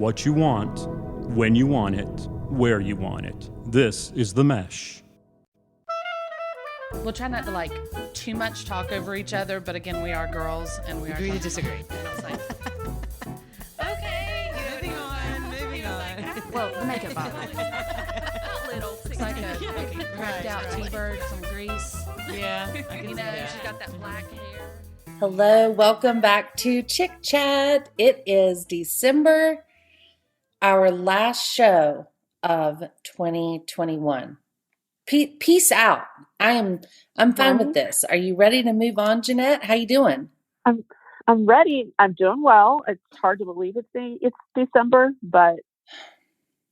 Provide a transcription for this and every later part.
what you want, when you want it, where you want it. This is The Mesh. We'll try not to too much talk over each other, but again, we are girls and we are agree to disagree. Okay, Moving on. well, the makeup bottle. A little. It's like a cracked out T-bird, some grease. Yeah, I can You see know, that. she's got that black hair. Hello, welcome back to ChickChat. It is December, our last show of 2021. Peace out. I'm fine with this. Are you ready to move on, Jeanette? How you doing? I'm ready. I'm doing well. It's hard to believe it's December, but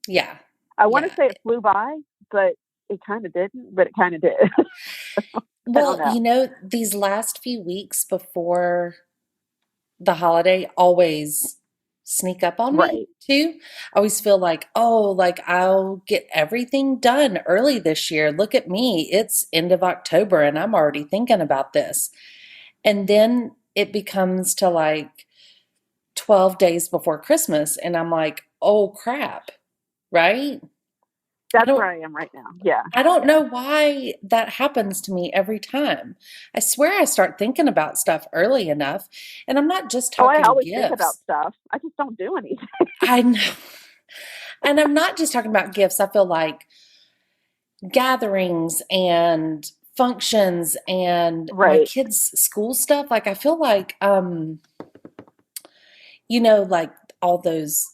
Yeah. I want to say it flew by, but it kind of didn't, but it kind of did. Well, these last few weeks before the holiday always sneak up on me Right. too. I always feel like, I'll get everything done early this year. Look at me. It's end of October and I'm already thinking about this. And then it becomes to 12 days before Christmas and I'm like, oh crap, right? That's where I am right now. Yeah. I don't know why that happens to me every time. I swear I start thinking about stuff early enough, and I'm not just talking I always gifts. think about stuff. I just don't do anything. I know. And I'm not just talking about gifts. I feel like gatherings and functions and my Right. kids' school stuff. I feel like, all those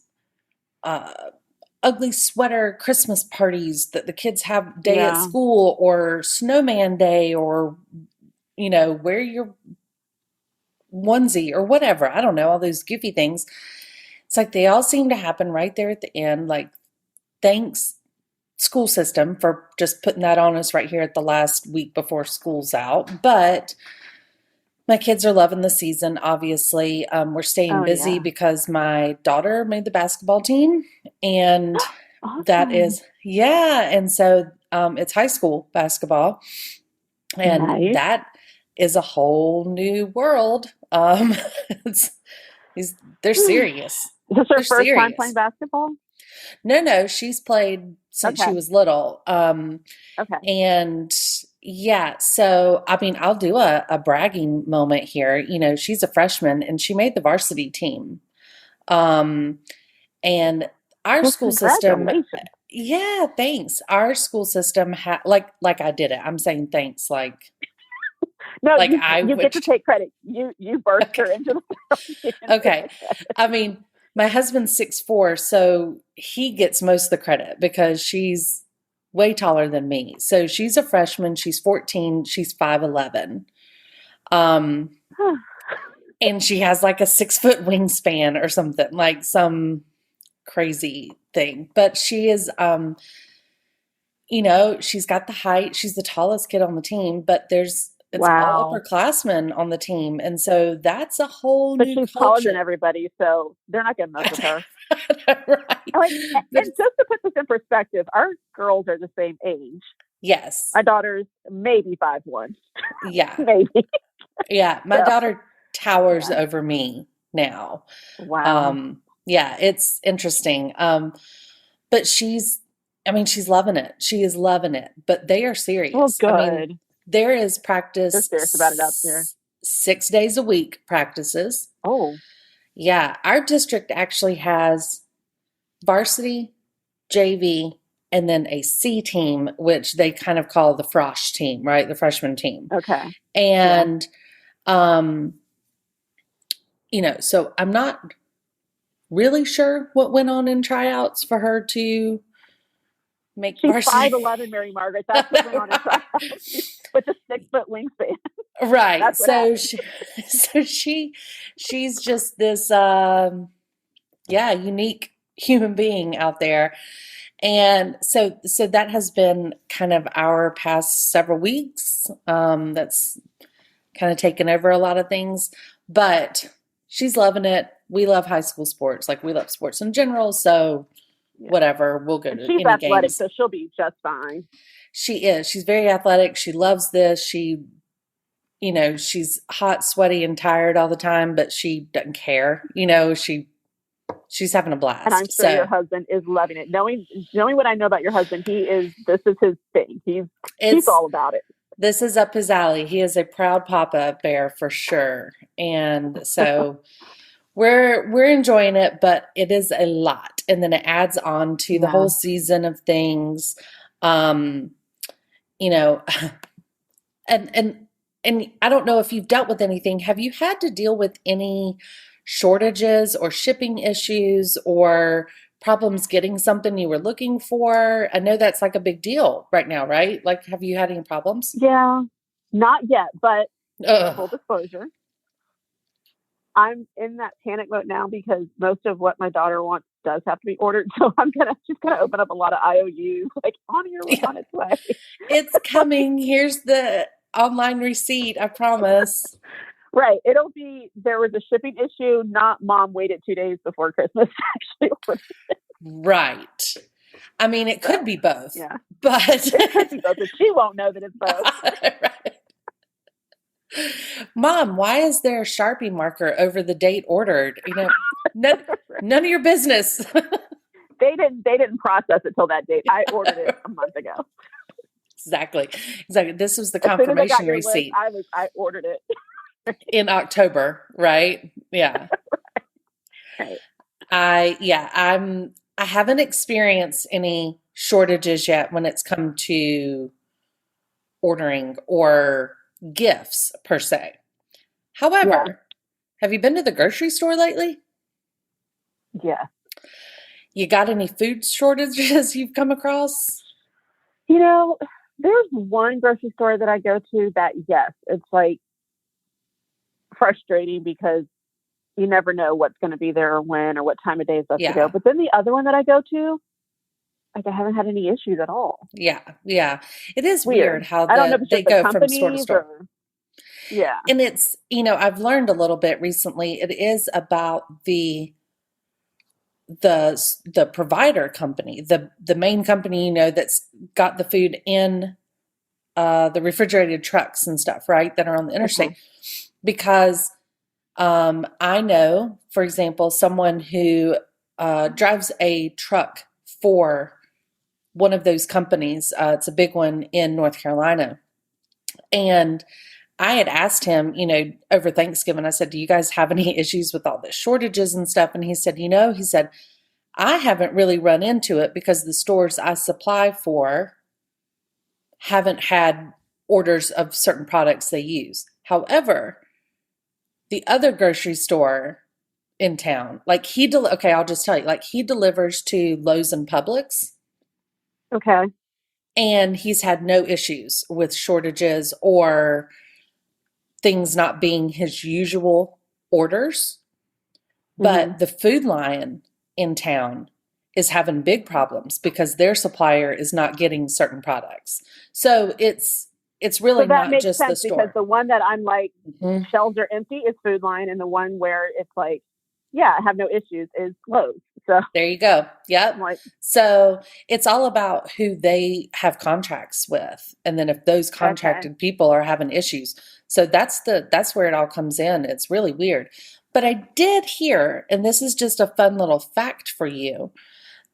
ugly sweater Christmas parties that the kids have day at school or snowman day or, wear your onesie or whatever. I don't know, all those goofy things. It's like they all seem to happen right there at the end. Thanks school system for just putting that on us right here at the last week before school's out. But my kids are loving the season, obviously. We're staying busy because my daughter made the basketball team. And Awesome. that is, and so it's high school basketball. And that is a whole new world. They're serious. Is this her first time playing basketball? No, she's played since she was little. Okay. And so, I'll do a bragging moment here. She's a freshman and she made the varsity team. And our school system, thanks. Our school system like I did it. I'm saying thanks. No, you get to take credit. You birthed her into the world. Okay. My husband's 6'4", so he gets most of the credit because she's way taller than me. So she's a freshman. She's 14. She's 5'11". And she has a 6-foot wingspan or something, some crazy thing. But she is, she's got the height. She's the tallest kid on the team, but it's all upperclassmen on the team. And so that's a whole new culture. But she's taller than everybody, so they're not going to mess with her. Right. And just to put this in perspective, our girls are the same age. Yes. My daughter's maybe 5'1". Yeah. Maybe. Yeah. My daughter towers over me now. Wow. It's interesting. But she's loving it. She is loving it. But they are serious. Well, good. There is practice. They're serious about it out there. 6 days a week practices. Oh. Yeah. Our district actually has varsity, JV, and then a C team, which they kind of call the Frosh team, right? The freshman team. Okay. And, so I'm not really sure what went on in tryouts for her to make She's varsity. 5'11", Mary-Margaret. That's what went on in tryouts. With a 6-foot wingspan. Right. So she's just this, unique human being out there. And so that has been kind of our past several weeks. That's kind of taken over a lot of things, but she's loving it. We love high school sports. We love sports in general. So whatever, we'll go to any games. She's athletic, so she'll be just fine. She is. She's very athletic. She loves this. She's hot, sweaty, and tired all the time, but she doesn't care. She She's having a blast. And I'm sure your husband is loving it. Knowing what I know about your husband, this is his thing. He's all about it. This is up his alley. He is a proud papa bear for sure. And so we're enjoying it, but it is a lot. And then it adds on to the whole season of things. You know, and I don't know if you've dealt with anything. Have you had to deal with any shortages or shipping issues or problems getting something you were looking for? I know that's like a big deal right now, right? Like, have you had any problems? Yeah, not yet, but full disclosure, I'm in that panic mode now because most of what my daughter wants does have to be ordered. So she's gonna open up a lot of IOUs, like on its way. It's coming. Here's the online receipt, I promise. Right. There was a shipping issue, not mom waited 2 days before Christmas to actually order it. Right. I mean, it could be both. Yeah. But it could be both, but she won't know that it's both. Right. Mom, why is there a Sharpie marker over the date ordered? None of your business. They didn't process it till that date. I ordered it a month ago. Exactly. This was the confirmation receipt. List, I ordered it in October, right? Yeah. Right. I haven't experienced any shortages yet when it's come to ordering or gifts per se. However, have you been to the grocery store lately? Yeah. You got any food shortages you've come across? There's one grocery store that I go to that, yes, it's like frustrating because you never know what's going to be there or when or what time of day is left to go. But then the other one that I go to, like, I haven't had any issues at all. Yeah. It is weird how I don't know if they go from store to store. Yeah. And it's, I've learned a little bit recently. It is about the provider company, the main company, that's got the food in the refrigerated trucks and stuff, right, that are on the interstate. Okay. Because I know, for example, someone who drives a truck for one of those companies. It's a big one in North Carolina. And I had asked him, over Thanksgiving, I said, do you guys have any issues with all the shortages and stuff? And he said, I haven't really run into it because the stores I supply for haven't had orders of certain products they use. However, the other grocery store in town, like I'll just tell you, like he delivers to Lowe's and Publix. Okay. And he's had no issues with shortages or things not being his usual orders. But the Food Lion in town is having big problems because their supplier is not getting certain products. So it's really not just the store. Because the one that I'm like, shelves are empty is Food Lion, and the one where it's like, I have no issues is Lowe's. So there you go. Yep. So it's all about who they have contracts with. And then if those contracted people are having issues. So that's where it all comes in. It's really weird. But I did hear, and this is just a fun little fact for you,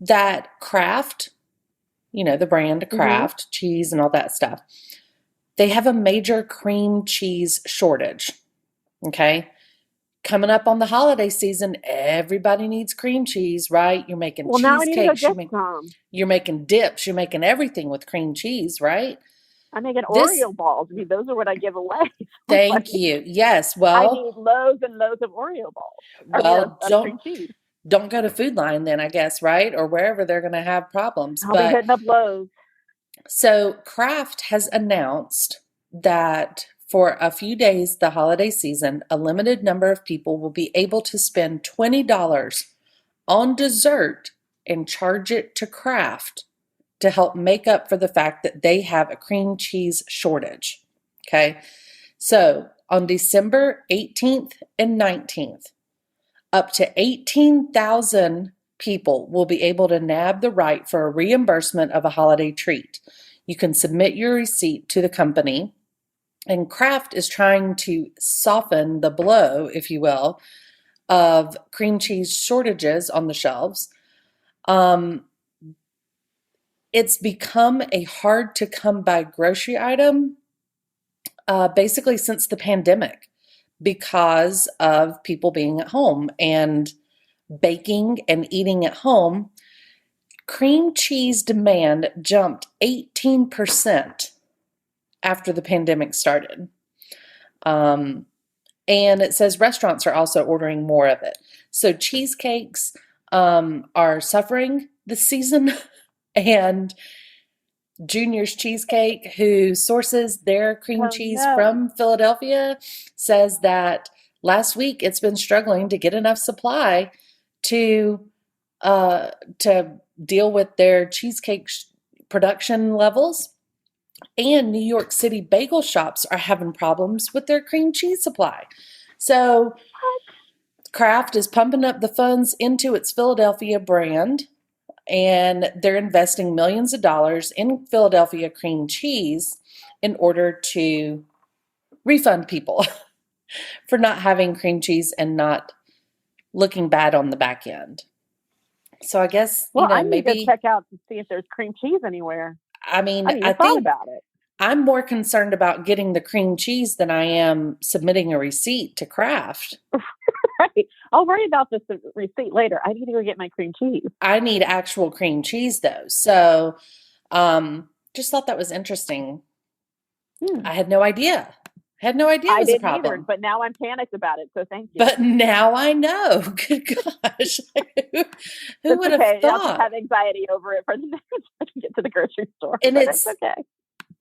that Kraft, the brand Kraft, cheese and all that stuff, they have a major cream cheese shortage. Okay. Coming up on the holiday season, everybody needs cream cheese, right? You're making cheesecakes, you're making dips, you're making everything with cream cheese, right? I'm making Oreo balls. I mean, those are what I give away. Thank you. Yes. Well, I need loads and loads of Oreo balls. Well, don't go to Food Lion then, I guess, right? Or wherever they're going to have problems. I'll be hitting up Lowe's. So Kraft has announced that for a few days, the holiday season, a limited number of people will be able to spend $20 on dessert and charge it to Kraft to help make up for the fact that they have a cream cheese shortage. Okay. So on December 18th and 19th, up to 18,000 people will be able to nab the right for a reimbursement of a holiday treat. You can submit your receipt to the company, and Kraft is trying to soften the blow, if you will, of cream cheese shortages on the shelves. It's become a hard to come by grocery item basically since the pandemic because of people being at home and baking and eating at home. Cream cheese demand jumped 18% after the pandemic started. And it says restaurants are also ordering more of it. So cheesecakes are suffering this season. And Junior's Cheesecake, who sources their cream cheese from Philadelphia, says that last week it's been struggling to get enough supply to deal with their cheesecake production levels. And New York City bagel shops are having problems with their cream cheese supply. So Kraft is pumping up the funds into its Philadelphia brand, and they're investing millions of dollars in Philadelphia cream cheese in order to refund people for not having cream cheese and not looking bad on the back end. So I guess, I need maybe to check out to see if there's cream cheese anywhere. I mean, I thought about it. I'm more concerned about getting the cream cheese than I am submitting a receipt to Kraft. Right. I'll worry about this receipt later. I need to go get my cream cheese. I need actual cream cheese though. So just thought that was interesting. I had no idea. It was a problem. Either, but now I'm panicked about it, so thank you. But now I know. Good gosh. Who would have thought? I'll just have anxiety over it for the next time I get to the grocery store. And it's okay.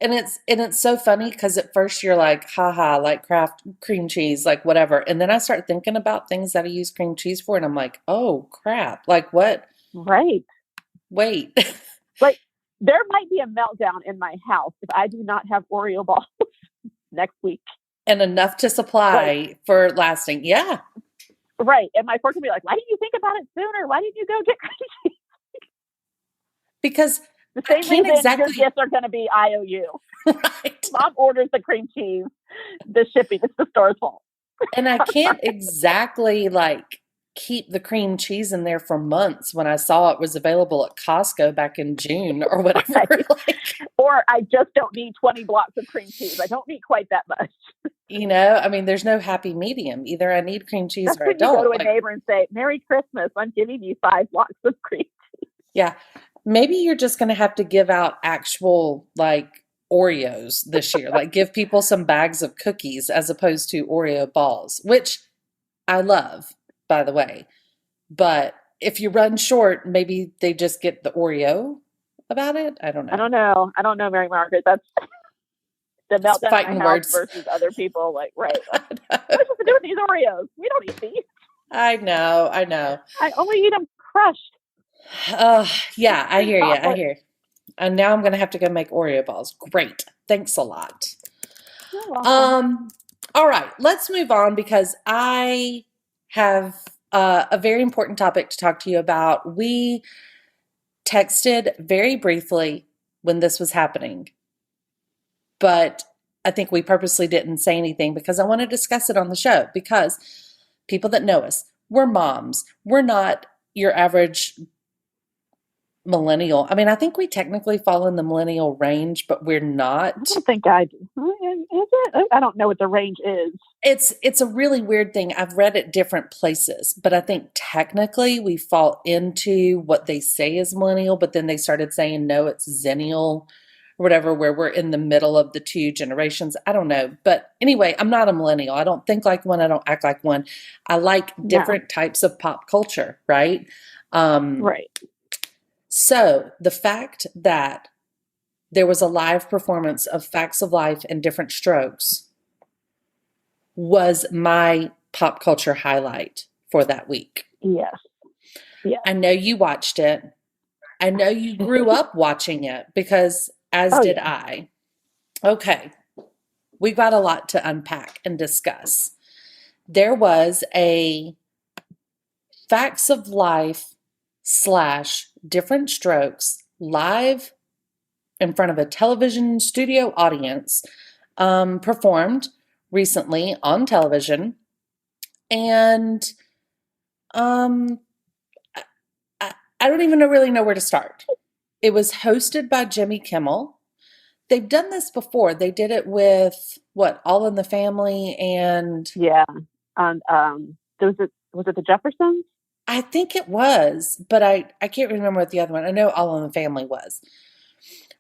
And it's so funny because at first you're like, haha, like Kraft cream cheese, like whatever. And then I start thinking about things that I use cream cheese for, and I'm like, oh crap, like what? Right. Wait. Like there might be a meltdown in my house if I do not have Oreo balls next week. And enough to supply for lasting. Yeah. Right. And my fork will be like, why didn't you think about it sooner? Why didn't you go get cream cheese? Because the same reason your gifts are going to be IOU. Right. Mom orders the cream cheese, the shipping, it's the store's fault. And I can't exactly like keep the cream cheese in there for months when I saw it was available at Costco back in June or whatever. Right. Or I just don't need 20 blocks of cream cheese. I don't need quite that much. I mean, there's no happy medium. Either I need cream cheese or I don't. You go to a neighbor and say, Merry Christmas, I'm giving you 5 blocks of cream cheese. Yeah. Maybe you're just going to have to give out actual like Oreos this year. Like give people some bags of cookies as opposed to Oreo balls, which I love, by the way. But if you run short, maybe they just get the Oreo about it. I don't know. I don't know, Mary-Margaret. That's the meltdown in my house words versus other people. Like, right. What are you supposed to do with these Oreos? We don't eat these. I know. I only eat them crushed. Yeah, I hear you. And now I'm going to have to go make Oreo balls. Great. Thanks a lot. You're welcome. All right, let's move on because I have a very important topic to talk to you about. We texted very briefly when this was happening, but I think we purposely didn't say anything because I want to discuss it on the show because people that know us, we're moms. We're not your average millennial. I mean, I think we technically fall in the millennial range, but we're not. I don't think I do. Is it? I don't know what the range is. It's a really weird thing. I've read it different places, but I think technically we fall into what they say is millennial, but then they started saying, no, it's zennial or whatever, where we're in the middle of the two generations. I don't know. But anyway, I'm not a millennial. I don't think like one. I don't act like one. I like different types of pop culture, right? Right. So the fact that there was a live performance of Facts of Life and Diff'rent Strokes was my pop culture highlight for that week. Yes. Yeah. I know you watched it. I know you grew up watching it because as did I. Okay. We've got a lot to unpack and discuss. There was a Facts of Life / Diff'rent Strokes live in front of a television studio audience performed recently on television. And Um, I don't even really know where to start. It was hosted by Jimmy Kimmel. They've done this before. They did it with what, All in the Family, and Yeah. And was it the Jeffersons? I think it was, but I can't remember what the other one. I know All in the Family was.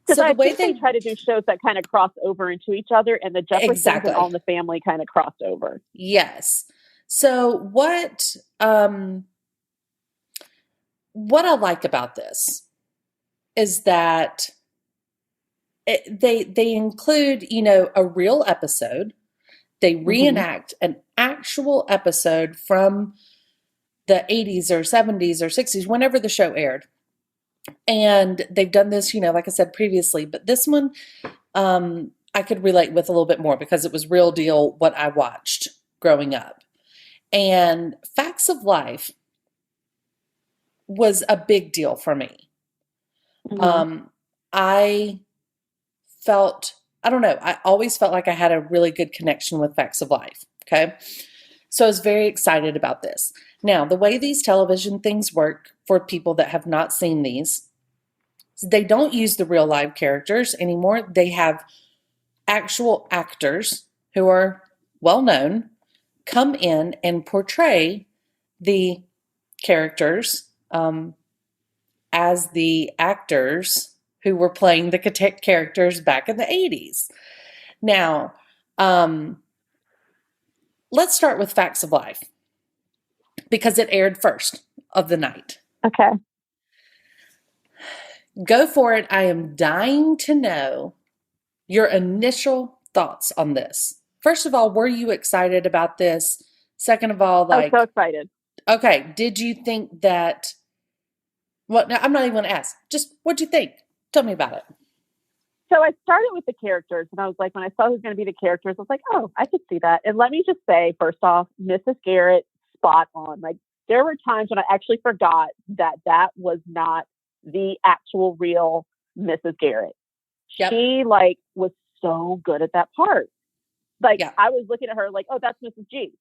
Because So I the way think they try to do shows that kind of cross over into each other, and the Jeffersons exactly. and All in the Family kind of crossed over. Yes. So what I like about this is that they include, a real episode. They reenact an actual episode from the 80s or 70s or 60s, whenever the show aired. And they've done this, like I said previously, but this one I could relate with a little bit more because it was real deal what I watched growing up. And Facts of Life was a big deal for me. I felt, I don't know, I always felt like I had a really good connection with Facts of Life. Okay. So I was very excited about this. Now, the way these television things work for people that have not seen these, they don't use the real live characters anymore. They have actual actors who are well known come in and portray the characters as the actors who were playing the characters back in the 80s. Now, let's start with Facts of Life because it aired first of the night. Okay. Go for it. I am dying to know your initial thoughts on this. First of all, were you excited about this? Second of all, I was so excited. Okay, did you think that, well, no, I'm not even going to ask. Just what'd you think? Tell me about it. So I started with the characters, and I was like, when I saw who's going to be the characters, I was like, oh, I could see that. And let me just say, first off, Mrs. Garrett, spot on. Like, there were times when I actually forgot that was not the actual real Mrs. Garrett. Yep. She was so good at that part. I was looking at her like, oh, that's Mrs. G.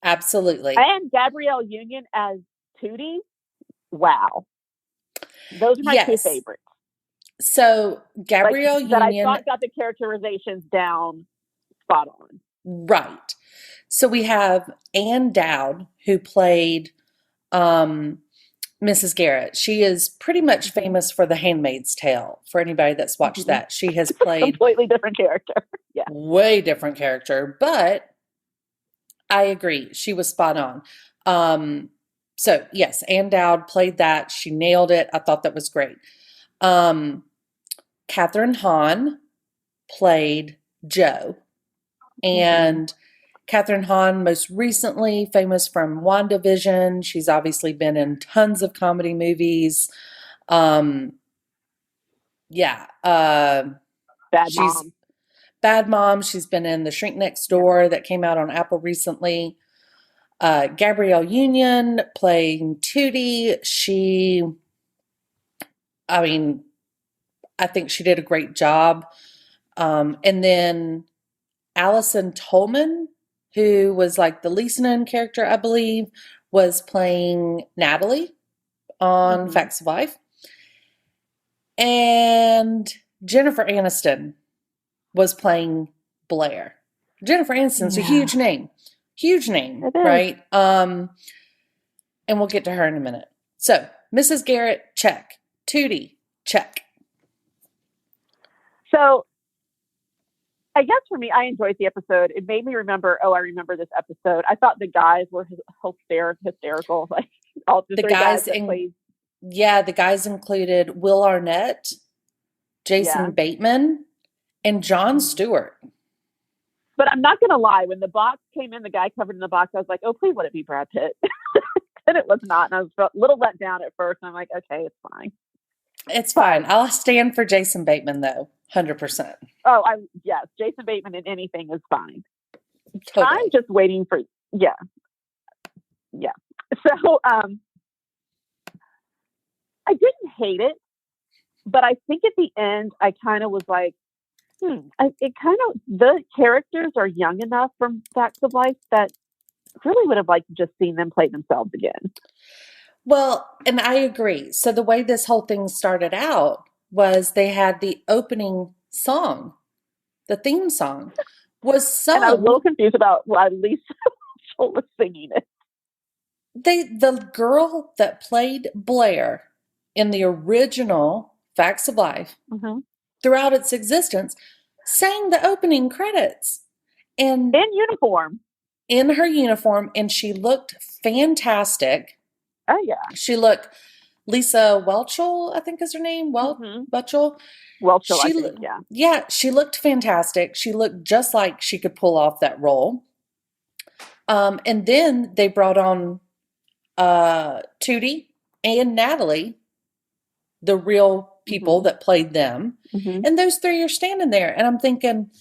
Absolutely. And Gabrielle Union as Tootie. Wow. Those are my two favorites. So Gabrielle Union, that I thought got the characterizations down spot on. Right. So we have Ann Dowd, who played Mrs. Garrett. She is pretty much famous for The Handmaid's Tale. For anybody that's watched that, she has played completely different character. Yeah, way different character. But I agree, she was spot on. So yes, Ann Dowd played that. She nailed it. I thought that was great. Kathryn Hahn played Jo, and Kathryn Hahn, most recently famous from WandaVision. She's obviously been in tons of comedy movies. Bad Mom. She's been in The Shrink Next Door that came out on Apple recently. Gabrielle Union playing Tootie. I think she did a great job. And then Allison Tolman, who was like the least known character, I believe, was playing Natalie on Facts of Life. And Jennifer Aniston was playing Blair. Jennifer Aniston's a huge name, right? And we'll get to her in a minute. So Mrs. Garrett, check. Tootie, check. So I guess for me, I enjoyed the episode. It made me remember, I remember this episode. I thought the guys were hysterical. Like all the three guys that played. Yeah, the guys included Will Arnett, Jason Bateman, and Jon Stewart. But I'm not going to lie. When the box came in, the guy covered in the box, I was like, oh, please let it be Brad Pitt. And it was not. And I was a little let down at first. And I'm like, okay, it's fine. It's fine. I'll stand for Jason Bateman, though. 100%. Oh, yes. Jason Bateman in anything is fine. Totally. I'm just waiting for, yeah. So, I didn't hate it, but I think at the end, I kind of was like, the characters are young enough from Facts of Life that really would have liked to just seen them play themselves again. Well, and I agree. So the way this whole thing started out was they had the opening song, the theme song was sung. And I was a little confused about why Lisa was singing it. The girl that played Blair in the original Facts of Life, throughout its existence, sang the opening credits. And in uniform. In her uniform, and she looked fantastic. Oh, yeah. She looked, Lisa Whelchel, I think is her name, Whelchel. Whelchel, I think, yeah. Yeah, she looked fantastic. She looked just like she could pull off that role. And then they brought on Tootie and Natalie, the real people that played them. And those three are standing there. And I'm thinking,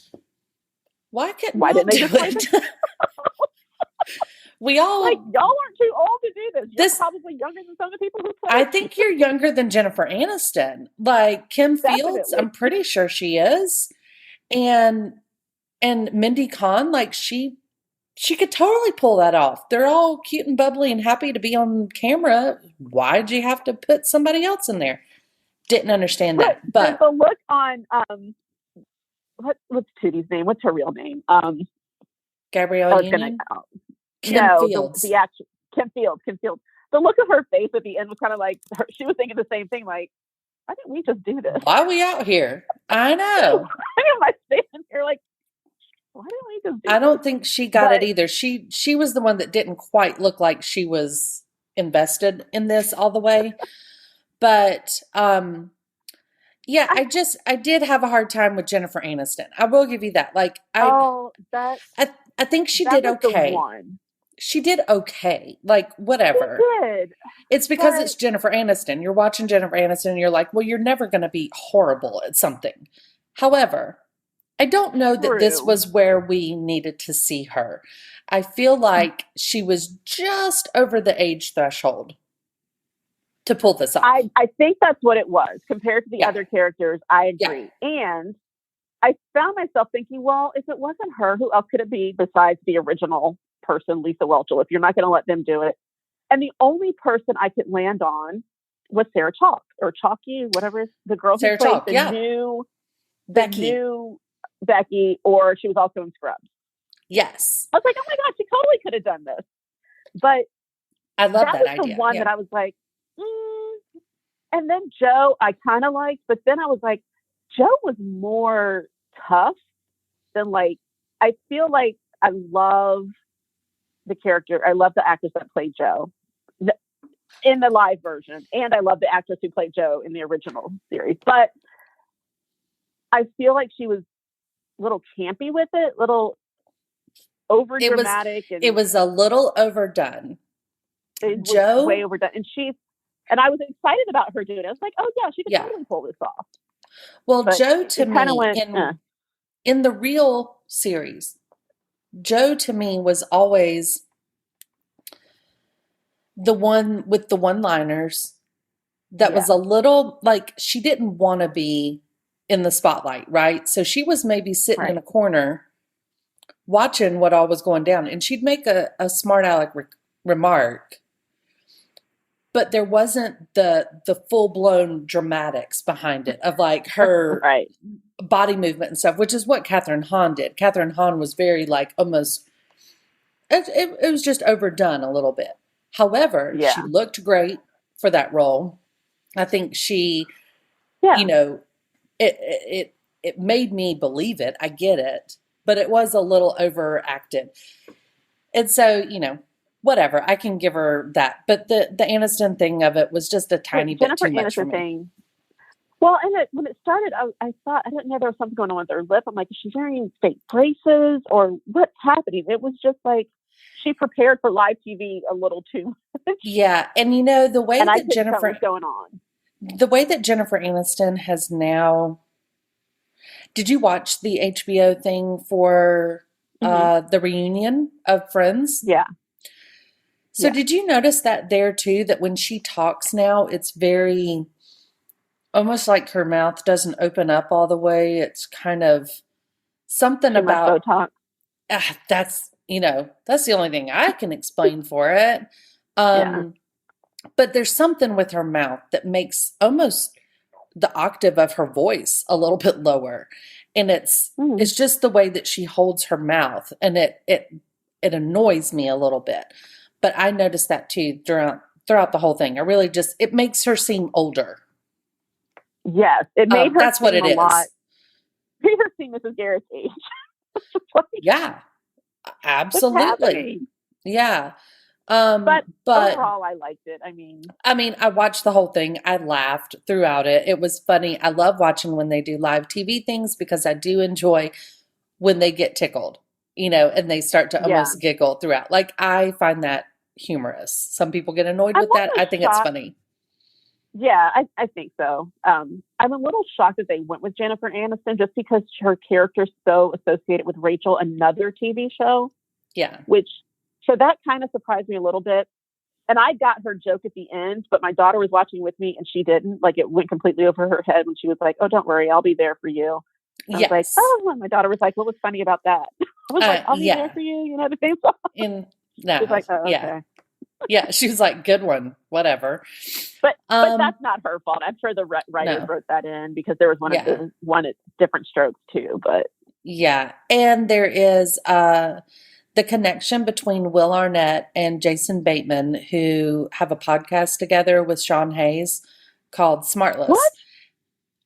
why didn't they just play it? We all like, y'all aren't too old to do this. You're probably younger than some of the people who play. I think you're younger than Jennifer Aniston. Like Kim Fields, I'm pretty sure she is. And Mindy Kahn, like she could totally pull that off. They're all cute and bubbly and happy to be on camera. Why'd you have to put somebody else in there? Didn't understand that. But the look on what's Tootie's name? What's her real name? Gabrielle Union? Kim Fields. The actress, Kim Fields. The look of her face at the end was kind of like she was thinking the same thing. Like, why didn't we just do this? Why are we out here? I know. I am standing here like, why didn't we just do I don't think she got it either. She was the one that didn't quite look like she was invested in this all the way. But yeah, I did have a hard time with Jennifer Aniston. I will give you that. Like I think she did okay. She did okay. Like whatever. She did. It's because it's Jennifer Aniston. You're watching Jennifer Aniston and you're like, well, you're never going to be horrible at something. However, I don't know that this was where we needed to see her. I feel like she was just over the age threshold to pull this off. I think that's what it was. Compared to the other characters, I agree. Yeah. And I found myself thinking, well, if it wasn't her, who else could it be besides the original person, Lisa Whelchel, if you're not going to let them do it? And the only person I could land on was Sarah Chalk, or Chalky, whatever, the girl who played the new Becky, or she was also in Scrubs. Yes. I was like, oh my gosh, she totally could have done this. But I love that was the one that I was like, And then Joe, I kind of liked, but then I was like, Joe was more tough than like, I feel like I love the character. I love the actress that played Joe in the live version. And I love the actress who played Joe in the original series. But I feel like she was a little campy with it, little over dramatic. It was a little overdone. Joe, way overdone. And I was excited about her doing it. I was like, oh yeah, she could totally pull this off. Well, but Joe to me, in the real series, Joe to me was always the one with the one-liners that was a little like she didn't want to be in the spotlight, right? So she was maybe sitting in a corner watching what all was going down, and she'd make a smart aleck remark. But there wasn't the full-blown dramatics behind it of like her body movement and stuff, which is what Catherine Hahn did. Catherine Hahn was very like almost, it was just overdone a little bit. However, she looked great for that role. I think she, you know, it made me believe it. I get it. But it was a little overacted. And so, you know, whatever, I can give her that. But the Aniston thing of it was just a tiny bit too much for me. Thing. Well, and when it started, I thought, I didn't know there was something going on with her lip. I'm like, is she wearing fake braces or what's happening? It was just like she prepared for live TV a little too much. Yeah, and you know the way that Jennifer was going on, the way that Jennifer Aniston has now. Did you watch the HBO thing for the reunion of Friends? Yeah. So did you notice that there too, that when she talks now, it's very, almost like her mouth doesn't open up all the way. It's kind of something about Botox. That's That's the only thing I can explain for it. Yeah. But there's something with her mouth that makes almost the octave of her voice a little bit lower. And it's just the way that she holds her mouth, and it annoys me a little bit. But I noticed that too throughout the whole thing. It makes her seem older. Yes, it made her that's what it a is. lot. Made her seem Mrs. Garrett's age. Yeah, absolutely. Yeah. But But overall, I liked it. I mean, I watched the whole thing. I laughed throughout it. It was funny. I love watching when they do live TV things because I do enjoy when they get tickled, and they start to almost giggle throughout. Like, I find that humorous. Some people get annoyed with that. I think it's funny. Yeah, I think so. I'm a little shocked that they went with Jennifer Aniston just because her character's so associated with Rachel, another TV show. Yeah. So that kind of surprised me a little bit. And I got her joke at the end, but my daughter was watching with me and she didn't. Like, it went completely over her head when she was like, "Oh, don't worry, I'll be there for you." I was like, "Oh," and my daughter was like, "What was funny about that?" I was like, "I'll be there for you," the same song. She was like, "Oh, okay." Yeah, she was like, "Good one, whatever." But that's not her fault. I'm sure the writers wrote that in because there was one at Diff'rent Strokes too. But yeah, and there is the connection between Will Arnett and Jason Bateman, who have a podcast together with Sean Hayes called Smartless. What?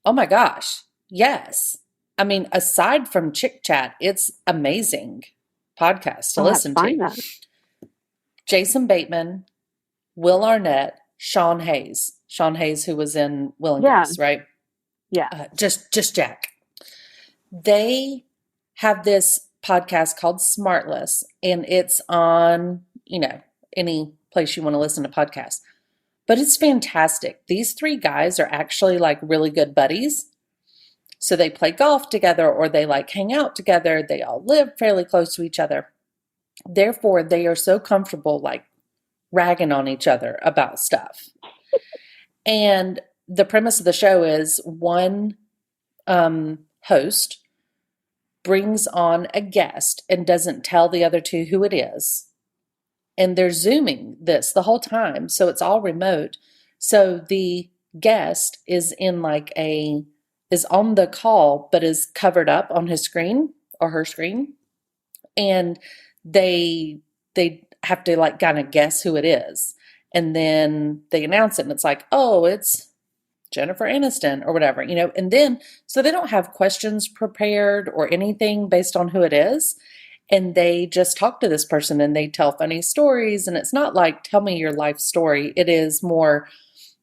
Oh my gosh, yes. I mean, aside from ChickChat, it's amazing podcast to listen to. That. Jason Bateman, Will Arnett, Sean Hayes. Sean Hayes, who was in Will and Grace, right? Yeah. Just Jack. They have this podcast called Smartless, and it's on, any place you want to listen to podcasts. But it's fantastic. These three guys are actually like really good buddies. So they play golf together, or they like hang out together. They all live fairly close to each other. Therefore, they are so comfortable like ragging on each other about stuff. And the premise of the show is one host brings on a guest and doesn't tell the other two who it is. And they're Zooming this the whole time. So it's all remote. So the guest is is on the call, but is covered up on his screen or her screen. And they have to like kind of guess who it is. And then they announce it and it's like, "Oh, it's Jennifer Aniston," or whatever, and then, so they don't have questions prepared or anything based on who it is. And they just talk to this person and they tell funny stories. And it's not like, "Tell me your life story." It is more,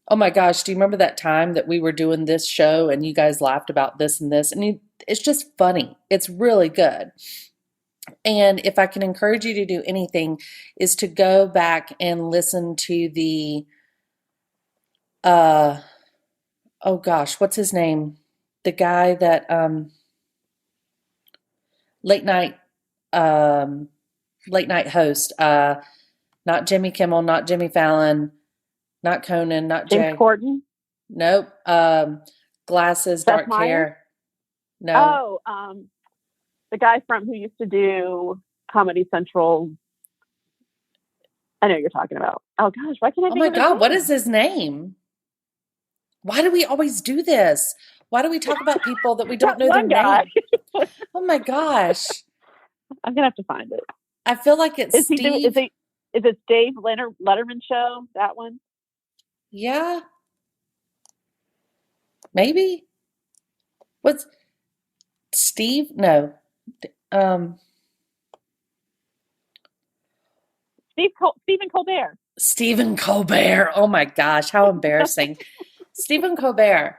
"Oh my gosh, do you remember that time that we were doing this show and you guys laughed about this and this?" And it's just funny. It's really good. And if I can encourage you to do anything, is to go back and listen to the, oh gosh, what's his name? The guy that, late night host, not Jimmy Kimmel, not Jimmy Fallon, not Conan, not James Corden. Nope. Glasses, Seth dark Meyers? hair. No. Oh, the guy who used to do Comedy Central. I know you're talking about. Oh gosh, why can't I? Oh my God, what is his name? Why do we always do this? Why do we talk about people that we don't know their name? Oh my gosh. I'm gonna have to find it. I feel like it's Steve. Is it Dave Letterman show? That one? Yeah. Maybe. What's Steve? No. Stephen Colbert. Stephen Colbert. Oh my gosh, how embarrassing. Stephen Colbert.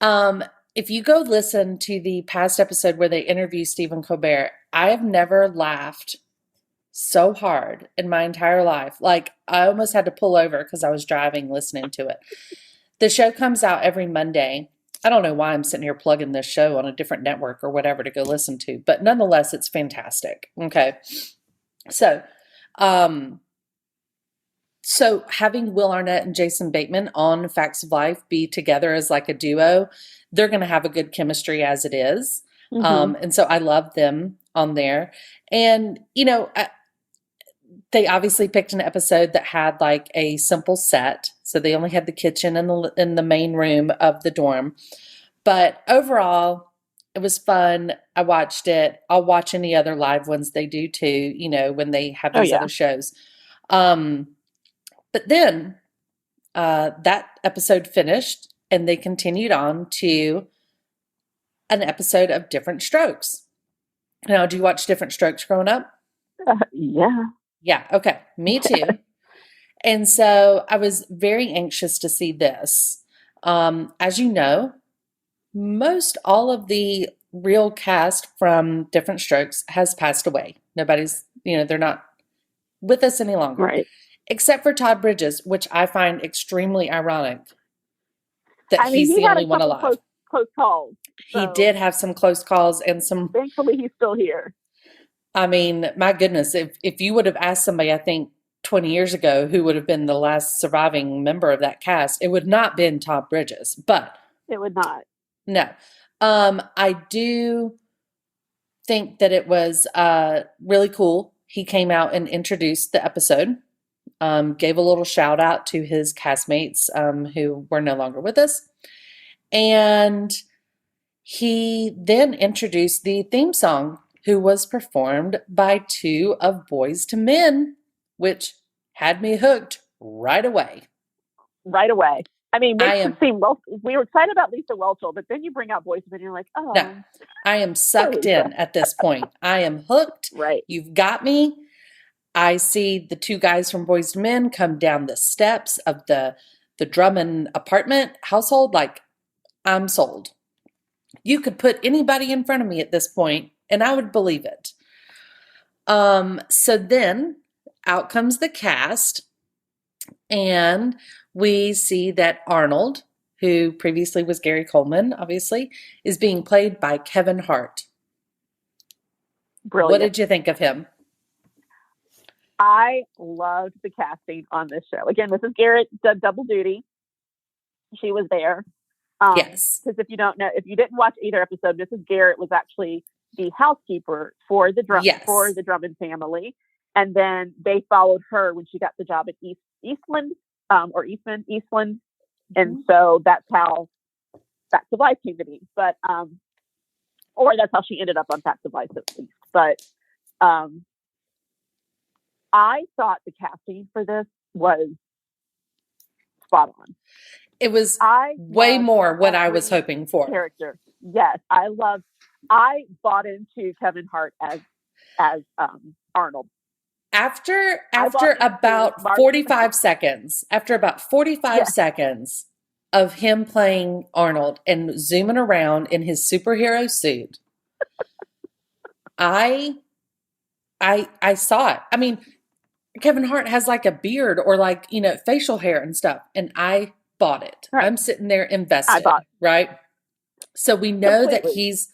If you go listen to the past episode where they interview Stephen Colbert, I have never laughed so hard in my entire life. Like, I almost had to pull over because I was driving listening to it. The show comes out every Monday. I don't know why I'm sitting here plugging this show on a different network or whatever to go listen to, but nonetheless, it's fantastic. Okay. So having Will Arnett and Jason Bateman on Facts of Life be together as like a duo, they're going to have a good chemistry as it is. And so I loved them on there. And, they obviously picked an episode that had like a simple set. So they only had the kitchen in the main room of the dorm. But overall, it was fun. I watched it. I'll watch any other live ones they do too, when they have these other shows. But then that episode finished and they continued on to an episode of Diff'rent Strokes. Now, do you watch Diff'rent Strokes growing up? Yeah. Yeah. Okay. Me too. And so I was very anxious to see this. As you know, most all of the real cast from Diff'rent Strokes has passed away. Nobody's, they're not with us any longer. Right. Except for Todd Bridges, which I find extremely ironic that he's he the had only one alive. Close calls. He did have some close calls and some. Thankfully, he's still here. I mean, my goodness, if you would have asked somebody, I think 20 years ago, who would have been the last surviving member of that cast, it would not been Todd Bridges, but it would not. No. I do think that it was really cool. He came out and introduced the episode, gave a little shout out to his castmates who were no longer with us. And he then introduced the theme song, who was performed by two of Boys to Men, which had me hooked right away. Right away. I mean, makes it seem we were excited about Lisa Whelchel, but then you bring out Boys to Men, and you're like, oh. No, I am sucked in at this point. I am hooked. Right. You've got me. I see the two guys from Boys to Men come down the steps of the Drummond apartment household. Like, I'm sold. You could put anybody in front of me at this point, and I would believe it. So then out comes the cast, and we see that Arnold, who previously was Gary Coleman, obviously, is being played by Kevin Hart. Brilliant. What did you think of him? I loved the casting on this show. Again, this is Garrett double duty. She was there. Yes. Because if you don't know, if you didn't watch either episode, Mrs. Garrett was actually the housekeeper for the Drummond family, and then they followed her when she got the job at Eastland, and so that's how Facts of Life came to be. But or that's how she ended up on Facts of Life at least. But I thought the casting for this was spot on. It was way more what I was hoping for. Character. Yes. I bought into Kevin Hart as Arnold. After about 45 seconds, seconds of him playing Arnold and zooming around in his superhero suit, I saw it. I mean, Kevin Hart has like a beard or like, facial hair and stuff, and I bought it. Right. I'm sitting there invested, right? So we know that he's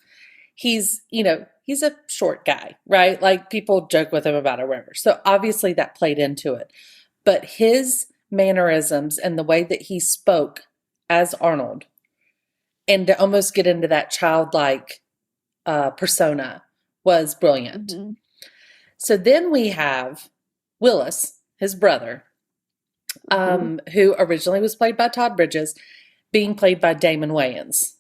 a short guy, right? Like people joke with him about it or whatever. So obviously that played into it. But his mannerisms and the way that he spoke as Arnold, and to almost get into that childlike persona, was brilliant. Mm-hmm. So then we have Willis, his brother, who originally was played by Todd Bridges, being played by Damon Wayans.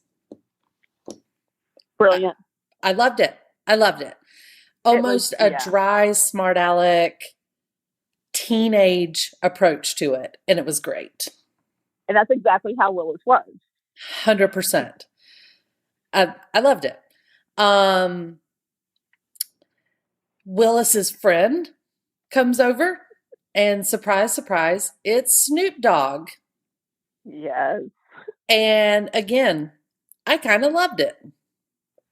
Brilliant. I loved it. Almost a dry, smart aleck, teenage approach to it. And it was great. And that's exactly how Willis was. 100%. I loved it. Willis's friend comes over, and surprise, surprise, it's Snoop Dogg. Yes. And again, I kind of loved it.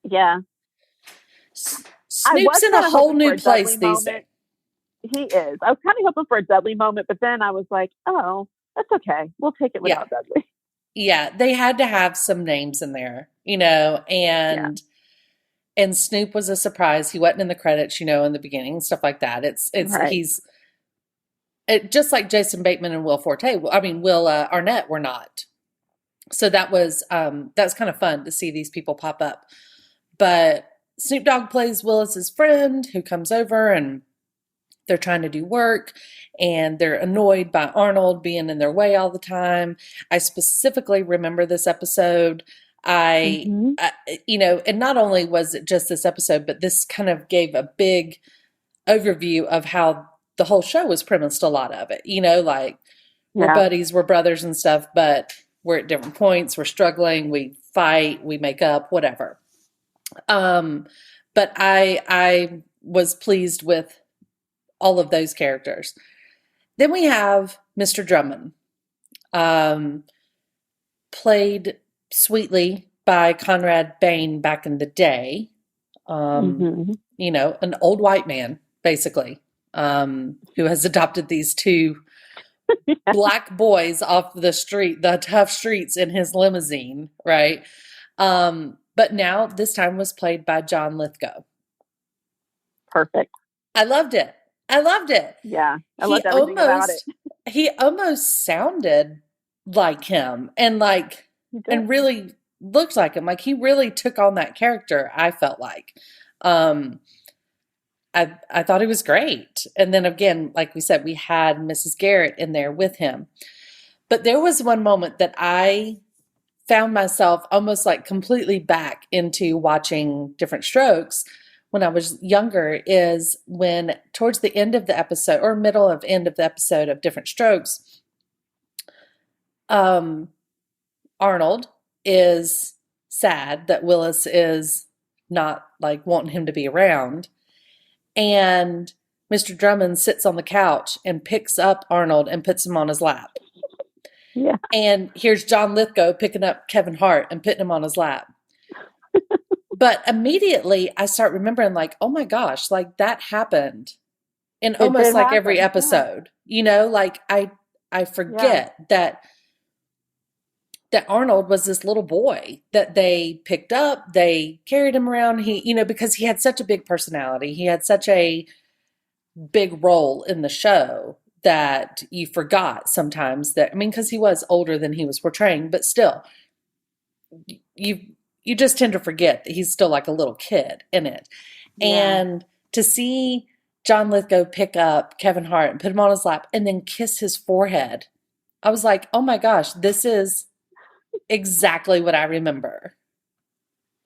Yeah. Snoop's in a whole new place these days. He is. I was kind of hoping for a Dudley moment, but then I was like, oh, that's okay. We'll take it without Dudley. Yeah, they had to have some names in there, and Snoop was a surprise. He wasn't in the credits, in the beginning, stuff like that. Right. He's just like Jason Bateman and Will Arnett were not. So that was kind of fun to see these people pop up. But Snoop Dogg plays Willis's friend who comes over and they're trying to do work and they're annoyed by Arnold being in their way all the time. I specifically remember this episode. And not only was it just this episode, but this kind of gave a big overview of how the whole show was premised, a lot of it, like we're buddies, we're brothers and stuff, but we're at different points, we're struggling, we fight, we make up, whatever. But I was pleased with all of those characters. Then we have Mr. Drummond, played sweetly by Conrad Bain back in the day. An old white man, basically, who has adopted these two black boys off the street, the tough streets, in his limousine, right? But now this time was played by John Lithgow. Perfect. I loved it. Yeah, I loved everything about it. He almost sounded like him and really looked like him. Like he really took on that character, I felt like. I thought he was great. And then again, like we said, we had Mrs. Garrett in there with him. But there was one moment that I found myself almost like completely back into watching Diff'rent Strokes when I was younger, is when towards the end of the episode or middle of end of the episode of Diff'rent Strokes, Arnold is sad that Willis is not like wanting him to be around. And Mr. Drummond sits on the couch and picks up Arnold and puts him on his lap. Yeah. And here's John Lithgow picking up Kevin Hart and putting him on his lap. But immediately I start remembering like, oh my gosh, like that happened in almost like every episode, like I forget that Arnold was this little boy that they picked up, they carried him around. He, because he had such a big personality, he had such a big role in the show that you forgot sometimes because he was older than he was portraying, but still, you just tend to forget that he's still like a little kid in it. Yeah. And to see John Lithgow pick up Kevin Hart and put him on his lap and then kiss his forehead, I was like, oh my gosh, this is exactly what I remember.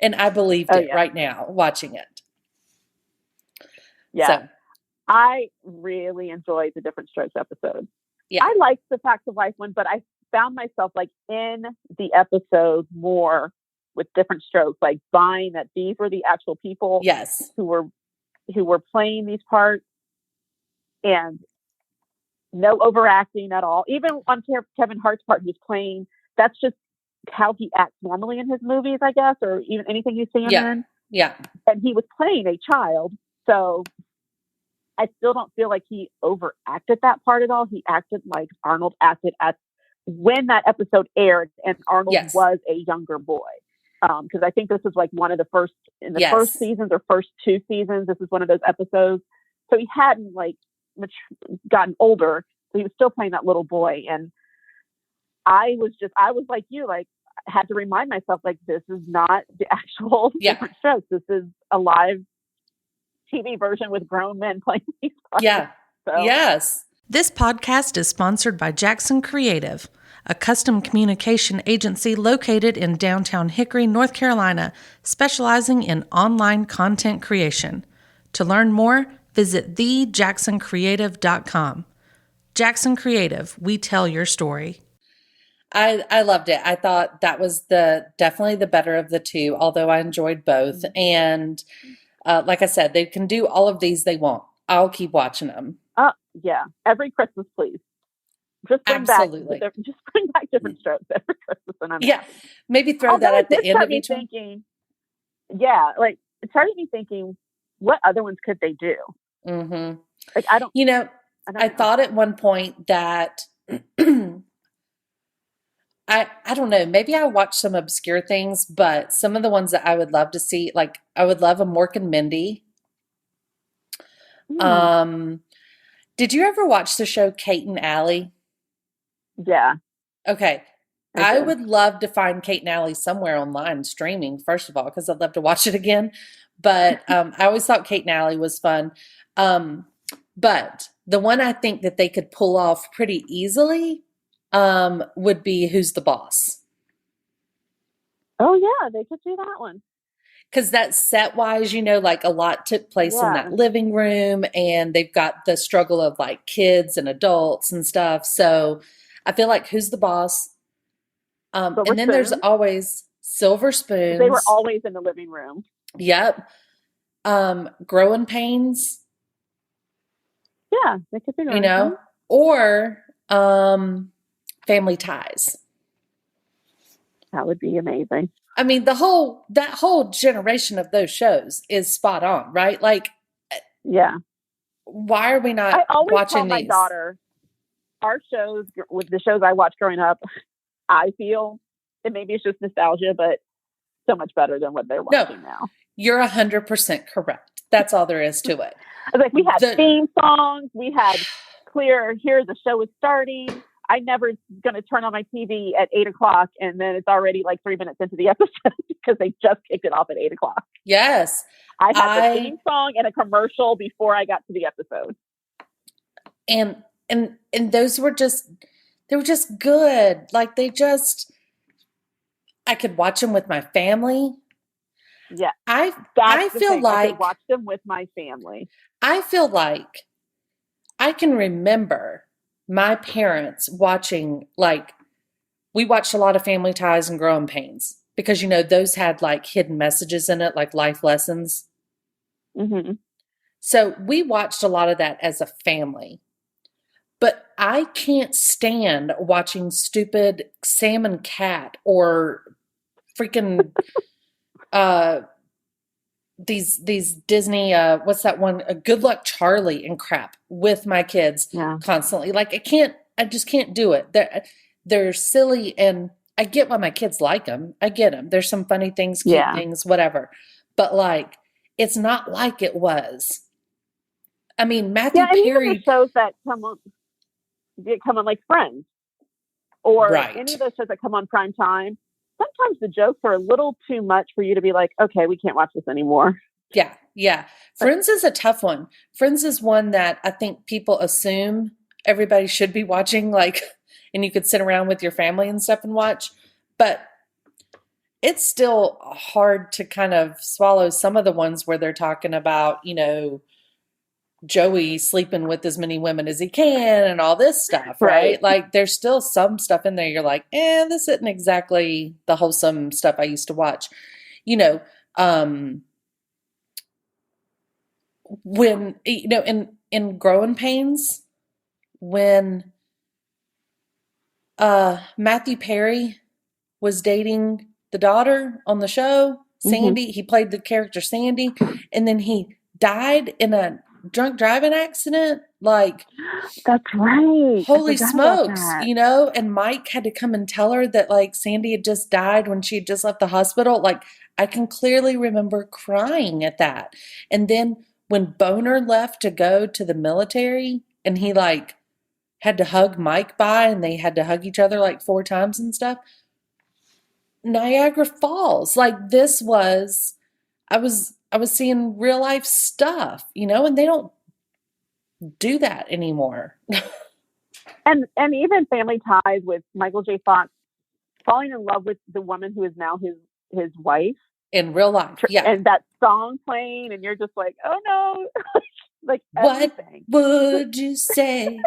And I believed it right now watching it. Yeah. So, I really enjoyed the Diff'rent Strokes episode. Yeah. I liked the Facts of Life one, but I found myself like in the episode more with Diff'rent Strokes, like buying that these were the actual people who were playing these parts, and no overacting at all. Even on Kevin Hart's part, he's playing, that's just how he acts normally in his movies, I guess, or even anything you see him in. Yeah. And he was playing a child, so I still don't feel like he overacted that part at all. He acted like Arnold acted at when that episode aired, and Arnold was a younger boy. Because I think this is like one of the first first seasons or first two seasons. This is one of those episodes. So he hadn't like gotten older, so he was still playing that little boy. And I was like you, like I had to remind myself, like this is not the actual Diff'rent Strokes. This is a live TV version with grown men playing these parts. Yeah. So. Yes. This podcast is sponsored by Jackson Creative, a custom communication agency located in downtown Hickory, North Carolina, specializing in online content creation. To learn more, visit thejacksoncreative.com. Jackson Creative, we tell your story. I loved it. I thought that was definitely the better of the two, although I enjoyed both. And like I said, they can do all of these they want. I'll keep watching them. Yeah. Every Christmas, please. Just bring back Diff'rent Strokes every Christmas. And I'm happy. Maybe throw that at the end of each one. Yeah, like it started me thinking, what other ones could they do? Mm-hmm. Like I don't know. Thought at one point that I don't know, maybe I watched some obscure things, but some of the ones that I would love to see, like I would love a Mork and Mindy. Did you ever watch the show Kate and Allie? Yeah. Okay. I would love to find Kate and Allie somewhere online streaming, first of all, because I'd love to watch it again. But I always thought Kate and Allie was fun. But the one I think that they could pull off pretty easily would be Who's the Boss? Oh, yeah, they could do that one. Because that set-wise, like a lot took place in that living room, and they've got the struggle of like kids and adults and stuff. So I feel like Who's the Boss? And then there's always Silver Spoons. They were always in the living room. Yep. Growing Pains. Yeah, they could be Growing Pains. Or Family Ties. That would be amazing. I mean, that whole generation of those shows is spot on, right? Like, yeah. Why are we not I always watching tell my daughter, our shows, with the shows I watched growing up, I feel, and maybe it's just nostalgia, but so much better than what they're watching now. You're 100% correct. That's all there is to it. I was like, we had theme songs. We had clear, here the show is starting. I never going to turn on my TV at 8:00 and then it's already like 3 minutes into the episode because they just kicked it off at 8:00. Yes. I had the theme song and a commercial before I got to the episode. And those were just, they were just good. Like I could watch them with my family. Yeah. I feel like I could watch them with my family. I feel like I can remember my parents watching, like, we watched a lot of Family Ties and Growing Pains because, those had like hidden messages in it, like life lessons. Mm-hmm. So we watched a lot of that as a family. But I can't stand watching stupid Sam and Cat or freaking these Disney what's that one? Good Luck Charlie and crap with my kids constantly. Like I just can't do it. They're silly, and I get why my kids like them. I get them. There's some funny things, cute things, whatever. But like, it's not like it was. I mean, Matthew Perry. Even the shows that come on like Friends or any of those shows that come on prime time. Sometimes the jokes are a little too much for you to be like, okay, we can't watch this anymore. Yeah. Yeah. Friends is a tough one. Friends is one that I think people assume everybody should be watching, like, and you could sit around with your family and stuff and watch, but it's still hard to kind of swallow some of the ones where they're talking about, Joey sleeping with as many women as he can and all this stuff, right? Like there's still some stuff in there you're like, this isn't exactly the wholesome stuff I used to watch. When in Growing Pains, when Matthew Perry was dating the daughter on the show, Sandy, he played the character Sandy, and then he died in a drunk driving accident. Like, that's right. Holy smokes, and Mike had to come and tell her that like Sandy had just died when she had just left the hospital. Like, I can clearly remember crying at that. And then when Boner left to go to the military and he like had to hug Mike by and they had to hug each other like 4 times and stuff. Niagara Falls, like this was, I was seeing real life stuff, and they don't do that anymore. and even Family Ties with Michael J. Fox falling in love with the woman who is now his wife in real life. Yeah. And that song playing and you're just like, oh no. Like everything. What would you say?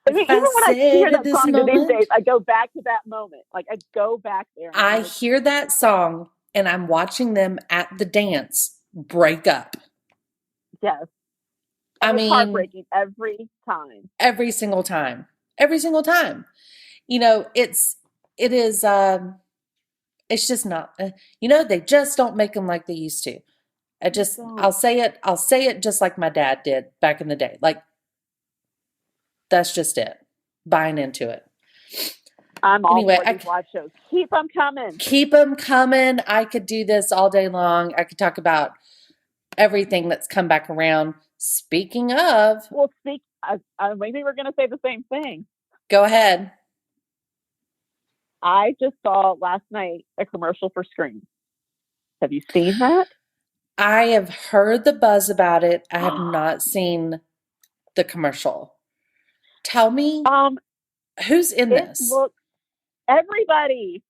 I mean, even when I hear that song these days, I go back to that moment. Like I go back there. I hear that song and I'm watching them at the dance break up. Yes. I mean, heartbreaking every time. Every single time. Every single time. It is, it's just not, they just don't make them like they used to. I'll say it just like my dad did back in the day. Like, that's just it. Buying into it. I'm all for these live shows. Keep them coming. Keep them coming. I could do this all day long. I could talk about everything that's come back around. Speaking of. Well, maybe we're going to say the same thing. Go ahead. I just saw last night a commercial for Scream. Have you seen that? I have heard the buzz about it. I have not seen the commercial. Tell me, who's in It this? looks everybody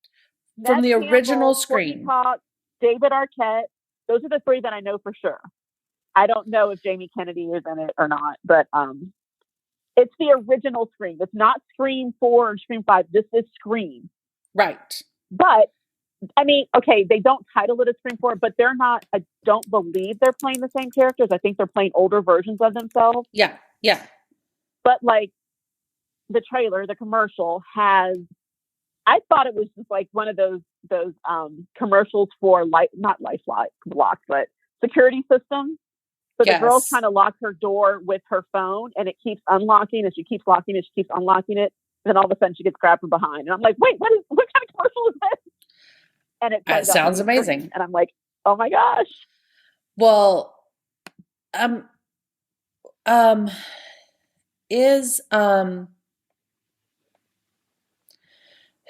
From the Neve original Campbell, Courtney Scream. Cox, David Arquette. Those are the three that I know for sure. I don't know if Jamie Kennedy is in it or not, but it's the original Scream. It's not Scream 4 or Scream 5. This is Scream. Right. But I mean, okay, they don't title it as Scream 4, but they're not, I don't believe they're playing the same characters. I think they're playing older versions of themselves. Yeah. Yeah. But like the trailer, the commercial has, I thought it was just like one of those commercials for not life blocks, but security systems. So the girl's trying to lock her door with her phone and it keeps unlocking and she keeps locking it, she keeps unlocking it. And then all of a sudden she gets grabbed from behind. And I'm like, wait, what kind of commercial is this? And it sounds amazing. And I'm like, oh my gosh. Well,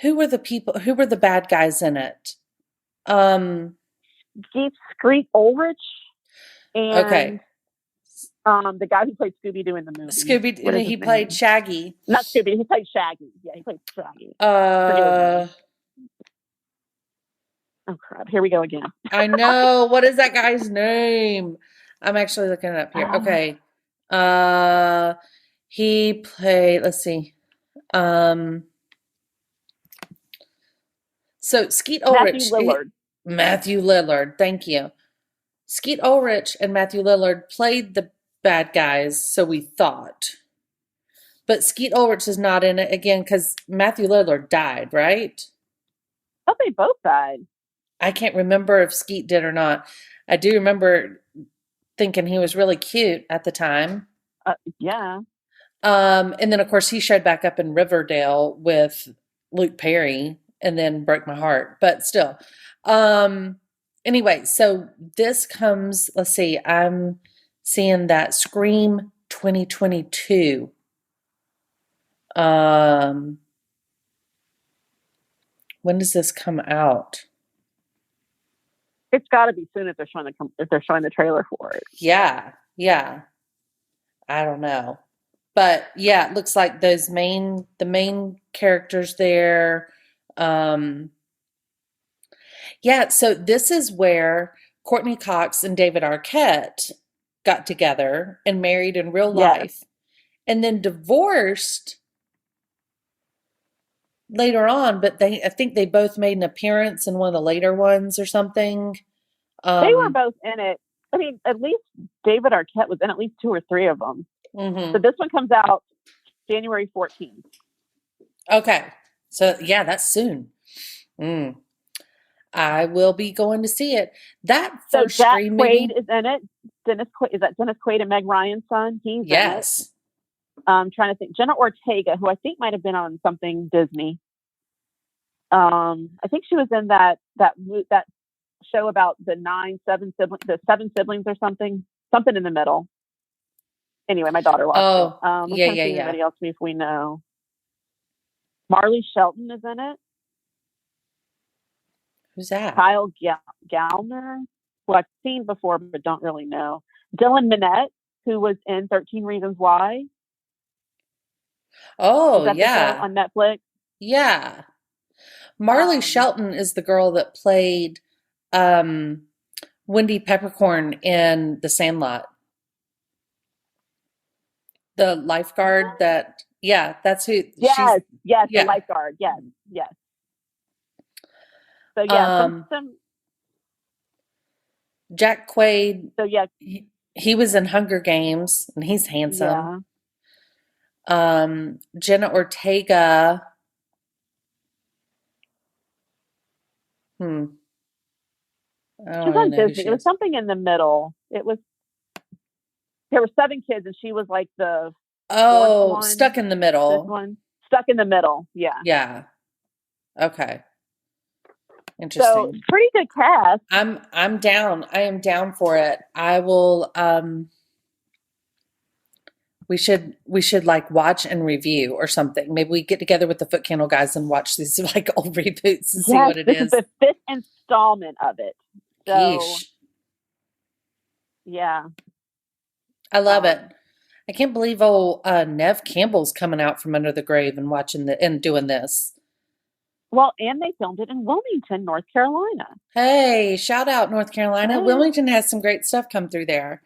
who were the bad guys in it? Skeet Ulrich and okay. The guy who played Scooby-Doo in the movie. He played Shaggy. Not Scooby, he played Shaggy. Yeah, he played Shaggy. Oh crap, here we go again. I know. What is that guy's name? I'm actually looking it up here. Okay. He played, let's see. So Skeet Ulrich. Matthew Lillard. Thank you. Skeet Ulrich and Matthew Lillard played the bad guys, so we thought. But Skeet Ulrich is not in it again because Matthew Lillard died, right? I thought they both died. I can't remember if Skeet did or not. I do remember thinking he was really cute at the time. Yeah. And then, of course, he showed back up in Riverdale with Luke Perry and then broke my heart. But still. Anyway, so this comes, let's see, I'm seeing that Scream 2022. When does this come out? It's got to be soon if they're showing the trailer for it. Yeah. I don't know, but yeah, it looks like the main characters there. Yeah, so this is where Courtney Cox and David Arquette got together and married in real life, and then divorced later on, but I think they both made an appearance in one of the later ones or something. They were both in it. I mean, at least David Arquette was in at least 2 or 3 of them. Mm-hmm. So this one comes out January 14th. Okay. So yeah, that's soon. I will be going to see it. That first Jack Scream Quaid is in it. Is that Dennis Quaid and Meg Ryan's son? He's in it. I'm trying to think. Jenna Ortega, who I think might have been on something Disney. I think she was in that show about the 7 siblings or something in the middle. Anyway, my daughter watched it. Yeah. Anybody else if we know? Marley Shelton is in it. Who's that? Kyle Gallner, who I've seen before but don't really know. Dylan Minnette, who was in 13 Reasons Why. Oh, yeah. On Netflix. Yeah. Marley Shelton is the girl that played Wendy Peppercorn in The Sandlot. The lifeguard that's who. Yes, the lifeguard. Yes. So some Jack Quaid. So yeah, he was in Hunger Games, and he's handsome. Yeah. Jenna Ortega. She was on Disney. It was something in the middle. There were 7 kids, and she was like the stuck in the middle. This one, stuck in the middle. Yeah. Yeah. Okay. Interesting. So pretty good cast. I'm down. I am down for it. I will. We should like watch and review or something. Maybe we get together with the Foot Candle guys and watch these like old reboots and see what it is. This is the 5th installment of it. So, Yeesh. yeah. I love it. I can't believe old Nev Campbell's coming out from under the grave and watching and doing this. Well, and they filmed it in Wilmington, North Carolina. Hey, shout out North Carolina. Hey. Wilmington has some great stuff come through there.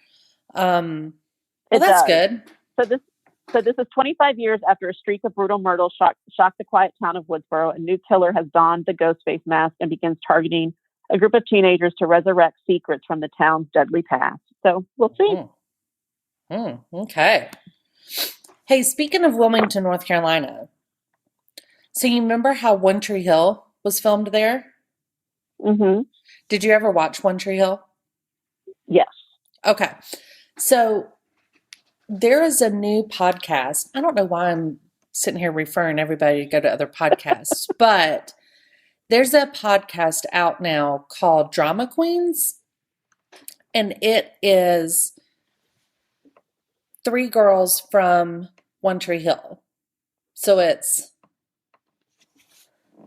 Well, that's good. So this is 25 years after a streak of brutal murder shocked the quiet town of Woodsboro. A new killer has donned the ghost face mask and begins targeting a group of teenagers to resurrect secrets from the town's deadly past. So we'll see. Okay. Hey, speaking of Wilmington, North Carolina, so you remember how One Tree Hill was filmed there? Mm-hmm. Did you ever watch One Tree Hill? Yes. Okay. So there is a new podcast. I don't know why I'm sitting here referring everybody to go to other podcasts, but there's a podcast out now called Drama Queens, and it is 3 girls from One Tree Hill. So it's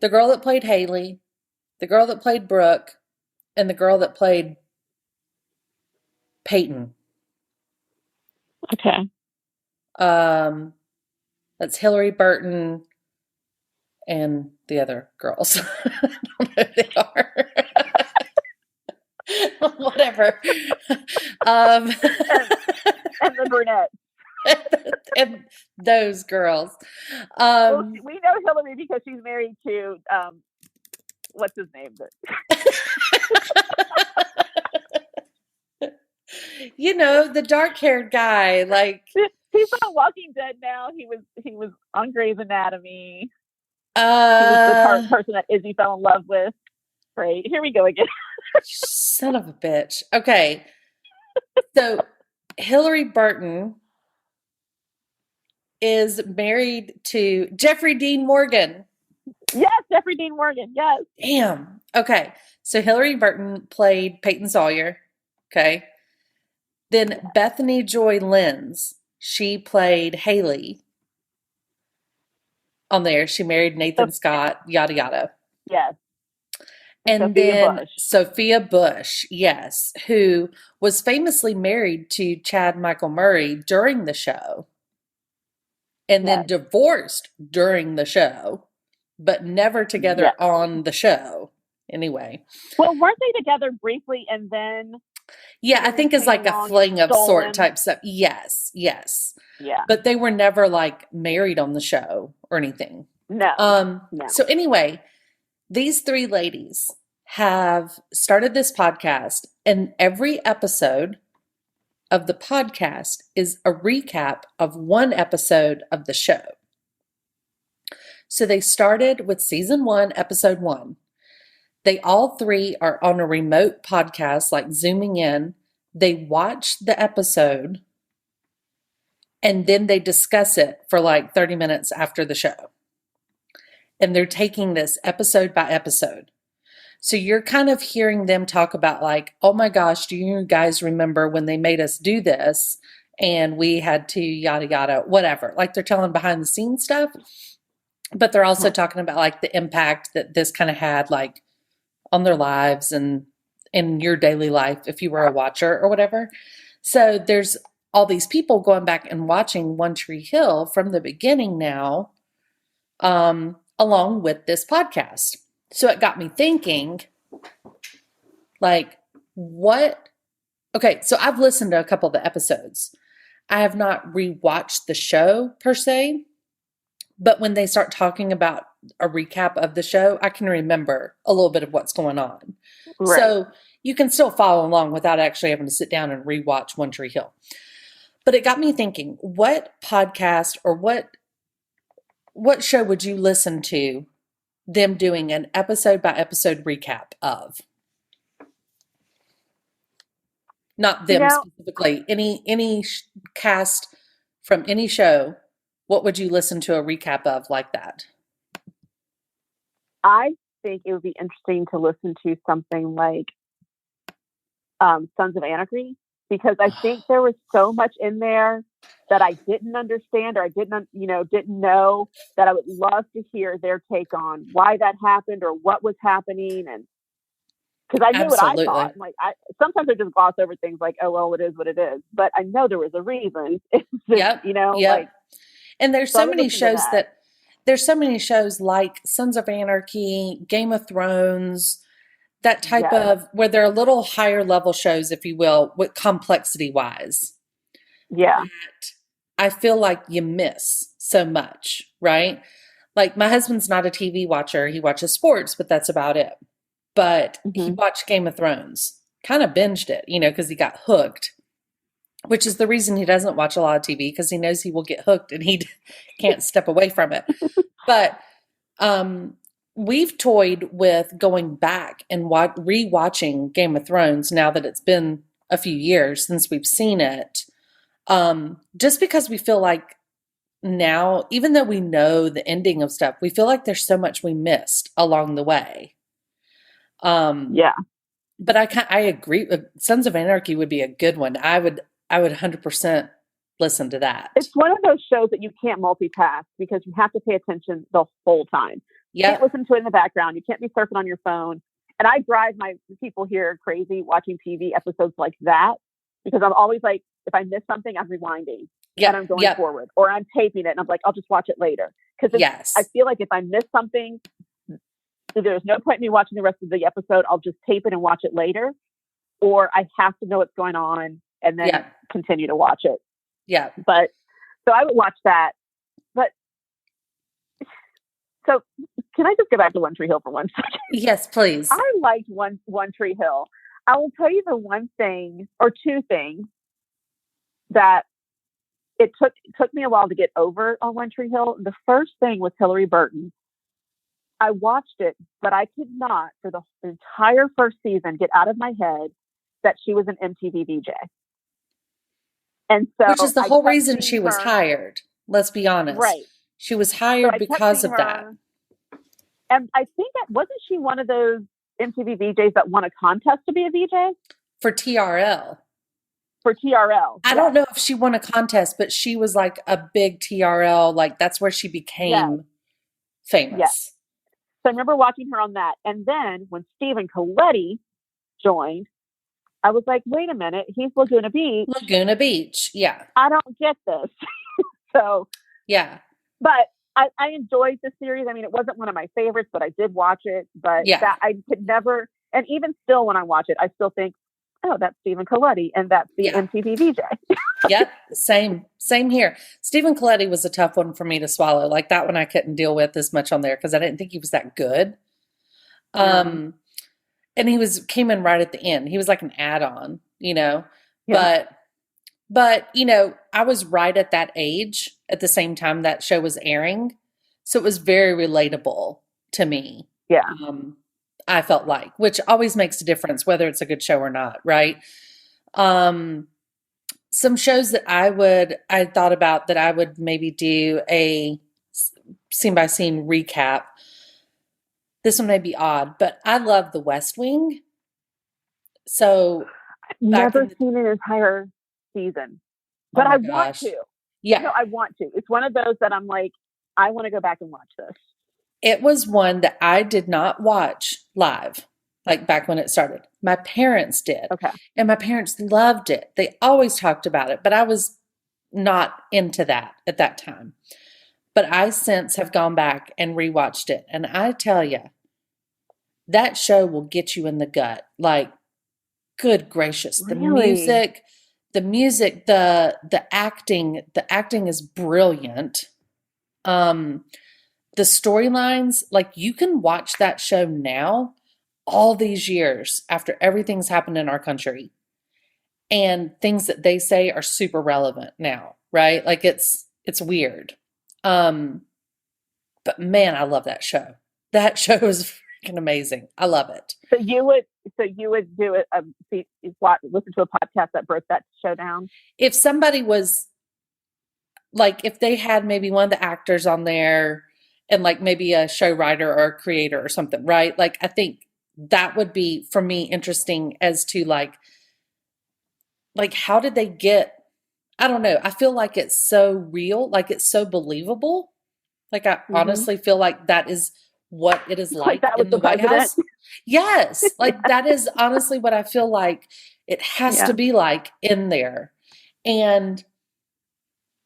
the girl that played Haley, the girl that played Brooke, and the girl that played Peyton. Okay. That's Hillary Burton and the other girls. I don't know who they are. Whatever. And the brunette. And those girls. Well, we know Hillary because she's married to what's his name? You know, the dark-haired guy, like he's on Walking Dead now. He was on Grey's Anatomy. He was the person that Izzy fell in love with. Great. Here we go again. Son of a bitch. Okay. So Hillary Burton is married to Jeffrey Dean Morgan. Yes, Jeffrey Dean Morgan. Yes. Damn. Okay. So Hillary Burton played Peyton Sawyer. Okay. Then Bethany Joy Lenz, she played Haley on there. She married Nathan Scott, yada, yada. Yes. And Sophia then Bush. Sophia Bush, yes, who was famously married to Chad Michael Murray during the show and then divorced during the show, but never together on the show. Anyway. Well, weren't they together briefly and then... Yeah, I think it's like a fling of sort type stuff. Yes, yes. Yeah. But they were never like married on the show or anything. No. No. So anyway, these 3 ladies have started this podcast, and every episode of the podcast is a recap of one episode of the show. So they started with season 1, episode 1. They all 3 are on a remote podcast, like zooming in. They watch the episode and then they discuss it for like 30 minutes after the show. And they're taking this episode by episode. So you're kind of hearing them talk about like, oh my gosh, do you guys remember when they made us do this and we had to yada, yada, whatever. Like they're telling behind the scenes stuff, but they're also talking about like the impact that this kind of had like on their lives and in your daily life if you were a watcher or whatever. So there's all these people going back and watching One Tree Hill from the beginning now, along with this podcast. So it got me thinking, like, what? Okay, so I've listened to a couple of the episodes. I have not rewatched the show per se, but when they start talking about a recap of the show, I can remember a little bit of what's going on. Right. So you can still follow along without actually having to sit down and rewatch One Tree Hill. But it got me thinking, what podcast or what show would you listen to them doing an episode by episode recap of? Not them specifically. Any cast from any show, what would you listen to a recap of like that? I think it would be interesting to listen to something like Sons of Anarchy, because I think there was so much in there that I didn't understand or I didn't know, that I would love to hear their take on why that happened or what was happening. And because I knew what I thought. Like, sometimes I just gloss over things like, oh, well, it is what it is. But I know there was a reason. It's just, like. And there's so many shows there's so many shows like Sons of Anarchy, Game of Thrones, that type of, where they're a little higher level shows, if you will, with complexity wise. Yeah. That I feel like you miss so much, right? Like, my husband's not a TV watcher. He watches sports, but that's about it. But he watched Game of Thrones, kind of binged it, because he got hooked, which is the reason he doesn't watch a lot of TV, because he knows he will get hooked and he can't step away from it. But we've toyed with going back and rewatching Game of Thrones now that it's been a few years since we've seen it. Just because we feel like now, even though we know the ending of stuff, we feel like there's so much we missed along the way. But I agree. Sons of Anarchy would be a good one. I would 100% listen to that. It's one of those shows that you can't multitask because you have to pay attention the whole time. You can't listen to it in the background. You can't be surfing on your phone. And I drive my people here crazy watching TV episodes like that, because I'm always like, if I miss something, I'm rewinding and I'm going forward, or I'm taping it and I'm like, I'll just watch it later. Because I feel like if I miss something, there's no point in me watching the rest of the episode. I'll just tape it and watch it later, or I have to know what's going on and then continue to watch it. Yeah. But so I would watch that. But so can I just go back to One Tree Hill for 1 second? Yes, please. I liked One Tree Hill. I will tell you the one thing or two things that it took me a while to get over on One Tree Hill. The first thing was Hillary Burton. I watched it, but I could not, for the entire first season, get out of my head that she was an MTV VJ. And so, which is the whole reason she was hired. Let's be honest. Right. She was hired because of that. And I think wasn't she one of those MTV VJs that won a contest to be a VJ? For TRL. I don't know if she won a contest, but she was like a big TRL. Like, that's where she became famous. Yes. So I remember watching her on that. And then when Stephen Colletti joined, I was like, wait a minute, he's Laguna Beach. Laguna Beach, yeah. I don't get this. So, yeah. But I enjoyed the series. I mean, it wasn't one of my favorites, but I did watch it. But that I could never, and even still when I watch it, I still think, oh, that's Stephen Colletti, and that's the MTV VJ. Yep, same here. Stephen Colletti was a tough one for me to swallow. Like, that one I couldn't deal with as much on there because I didn't think he was that good. And he came in right at the end. He was like an add-on, but I was right at that age at the same time that show was airing. So it was very relatable to me. Yeah. I felt like, which always makes a difference, whether it's a good show or not. Right. Some shows that I thought about that I would maybe do a scene by scene recap. This one may be odd, but I love The West Wing. So I've never seen an entire season, but I want to. Yeah. No, I want to. It's one of those that I'm like, I want to go back and watch this. It was one that I did not watch live, like back when it started. My parents did. Okay. And my parents loved it. They always talked about it, but I was not into that at that time. But I since have gone back and rewatched it. And I tell you, that show will get you in the gut. Like, good gracious. Really? The music, the acting is brilliant. The storylines, like, you can watch that show now, all these years after everything's happened in our country, and things that they say are super relevant now, right? Like, it's weird. But man, I love that show. That show is freaking amazing. I love it. So you would do it, listen to a podcast that broke that show down? If somebody was, like, if they had maybe one of the actors on there and like maybe a show writer or a creator or something, right? Like, I think that would be, for me, interesting as to like, how did they get I don't know. I feel like it's so real, like it's so believable. Like I honestly feel like that is what it is Like like that was in the the White president. House. Yes, like that is honestly what I feel like it has to be like in there. And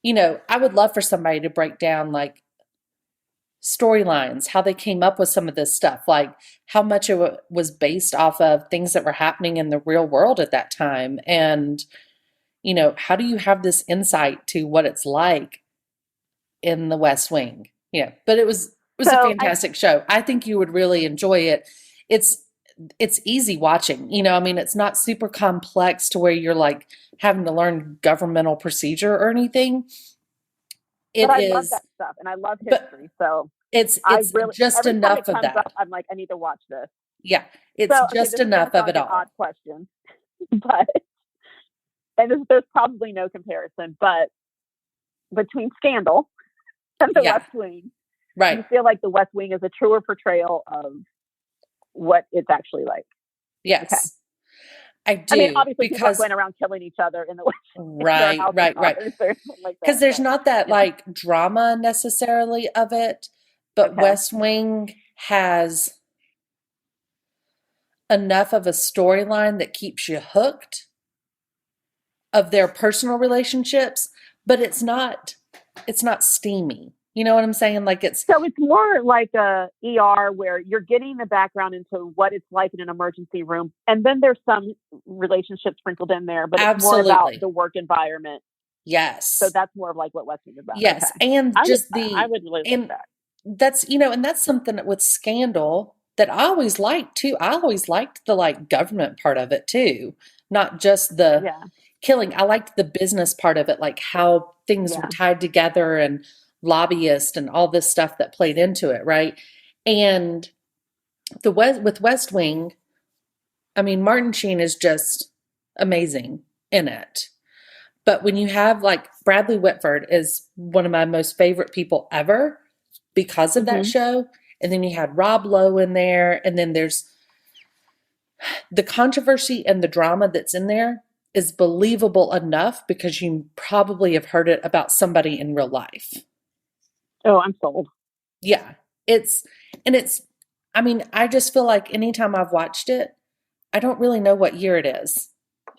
I would love for somebody to break down like storylines, how they came up with some of this stuff, like how much it was based off of things that were happening in the real world at that time. And, how do you have this insight to what it's like in the West Wing? Yeah, but it was a fantastic show. I think you would really enjoy it. It's easy watching, I mean, it's not super complex to where you're like having to learn governmental procedure or anything. But I love that stuff, and I love history. So it's just every enough time it of comes that. up, I'm like, I need to watch this. Yeah, it's just enough of it all. Odd question, but there's probably no comparison. But between Scandal and the West Wing, right? You feel like the West Wing is a truer portrayal of what it's actually like. Yes. Okay. I do. I mean, obviously, people went around killing each other in the West. Right. Because there's not that like drama necessarily of it, but West Wing has enough of a storyline that keeps you hooked of their personal relationships, but it's not steamy. You know what I'm saying? Like it's more like a ER where you're getting the background into what it's like in an emergency room, and then there's some relationships sprinkled in there, but it's more about the work environment. Yes. So that's more of like what West Wing is about. Yes, and I would really like that. That's and that's something with Scandal that I always liked too. I always liked the like government part of it too, not just the killing. I liked the business part of it, like how things were tied together and lobbyists and all this stuff that played into it, right? And with West Wing, I mean, Martin Sheen is just amazing in it. But when you have like Bradley Whitford is one of my most favorite people ever because of that show. And then you had Rob Lowe in there. And then there's the controversy and the drama that's in there is believable enough because you probably have heard it about somebody in real life. Oh, I'm sold. Yeah. I mean, I just feel like anytime I've watched it, I don't really know what year it is.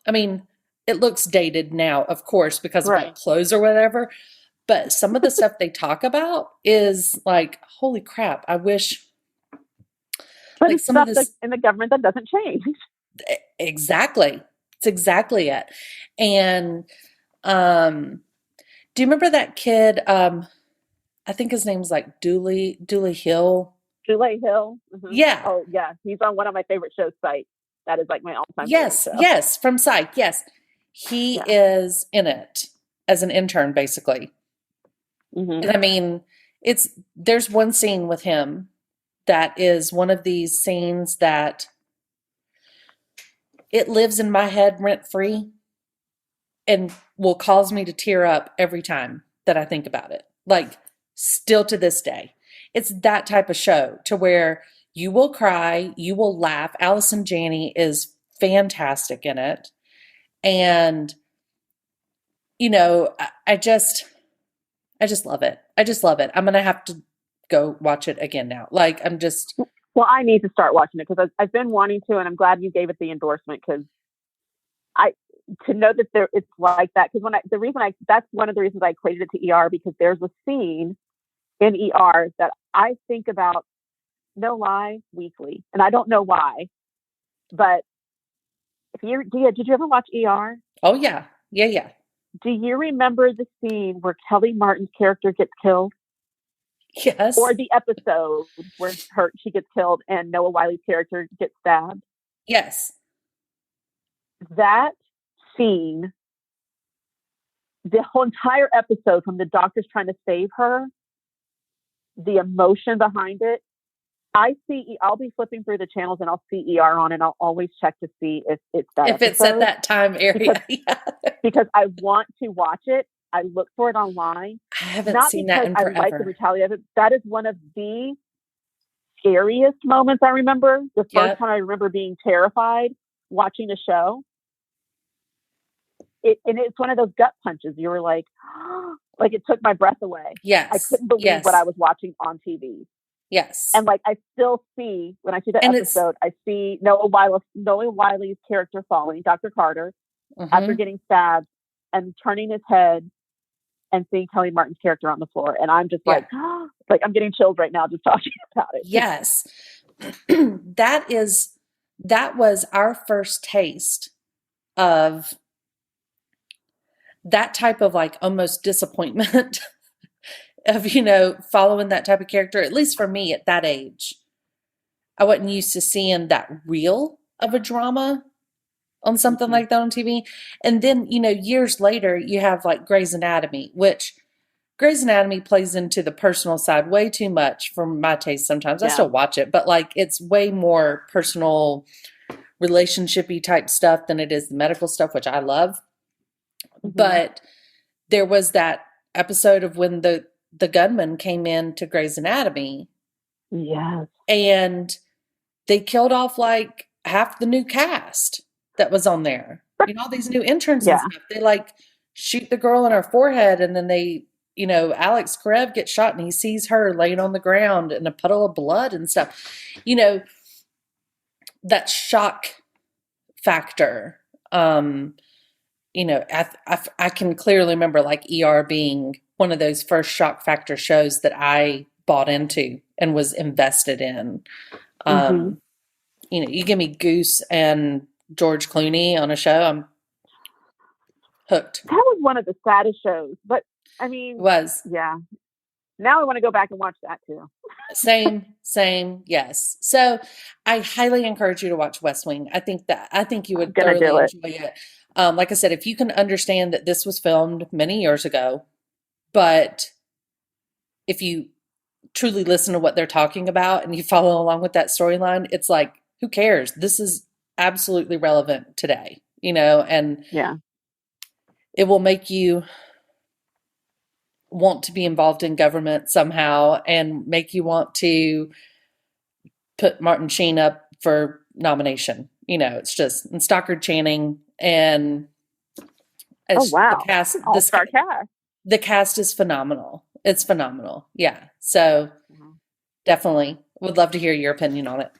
I mean, it looks dated now, of course, because of like clothes or whatever. But some of the stuff they talk about is like, holy crap, I wish. But like it's some stuff of this in the government that doesn't change. Exactly. It's exactly it. And do you remember that kid? I think his name's like Dooley Hill. Dooley Hill? Mm-hmm. Yeah. Oh, yeah. He's on one of my favorite shows, Psych. That is like my all-time favorite show. Yes, from Psych, yes. He is in it as an intern, basically. Mm-hmm. And I mean, there's one scene with him that is one of these scenes that it lives in my head rent-free and will cause me to tear up every time that I think about it. Like, still to this day. It's that type of show to where you will cry, you will laugh. Allison Janney is fantastic in it. And, I just love it. I just love it. I'm going to have to go watch it again now. Like, Well, I need to start watching it because I've been wanting to, and I'm glad you gave it the endorsement because to know that it's like that. Because that's one of the reasons I equated it to ER because there's a scene in ER that I think about, no lie, weekly. And I don't know why, but did you ever watch ER? Oh, yeah. Yeah. Do you remember the scene where Kelly Martin's character gets killed? Yes. Or the episode where she gets killed and Noah Wiley's character gets stabbed? Yes. That scene, the whole entire episode from the doctors trying to save her, the emotion behind it, I'll be flipping through the channels and I'll see ER on and I'll always check to see if it's that if it's at that time area. Because I want to watch it. I look for it online. I haven't seen that in forever. I like the brutality of it. That is one of the scariest moments I remember. The first time I remember being terrified watching a show. and it's one of those gut punches. You were like, like it took my breath away. Yes. I couldn't believe what I was watching on TV. Yes. And like, I still see, when I see that episode, I see Noah Wiley's character falling, Dr. Carter, after getting stabbed and turning his head and seeing Kelly Martin's character on the floor. And I'm just like I'm getting chills right now just talking about it. Yes. That was our first taste of that type of like almost disappointment of, following that type of character, at least for me at that age. I wasn't used to seeing that real of a drama on something like that on TV. And then, years later, you have like Grey's Anatomy, which Grey's Anatomy plays into the personal side way too much for my taste sometimes. I still watch it, but like it's way more personal, relationship-y type stuff than it is the medical stuff, which I love. But there was that episode of when the gunman came in to Grey's Anatomy. Yes. And they killed off like half the new cast that was on there. All these new interns and stuff. They like shoot the girl in her forehead, and then they, Alex Karev gets shot and he sees her laying on the ground in a puddle of blood and stuff. That shock factor. I can clearly remember like ER being one of those first shock factor shows that I bought into and was invested in. You give me Goose and George Clooney on a show, I'm hooked. That was one of the saddest shows, but I mean, it was. Yeah. Now I want to go back and watch that too. Same. Yes. So I highly encourage you to watch West Wing. I think you would thoroughly enjoy it. Like I said, if you can understand that this was filmed many years ago, but if you truly listen to what they're talking about and you follow along with that storyline, it's like, who cares? This is absolutely relevant today, and it will make you want to be involved in government somehow and make you want to put Martin Sheen up for nomination. It's just, and Stockard Channing, and the cast, all-star cast. The cast is phenomenal. It's phenomenal. Yeah. So definitely would love to hear your opinion on it.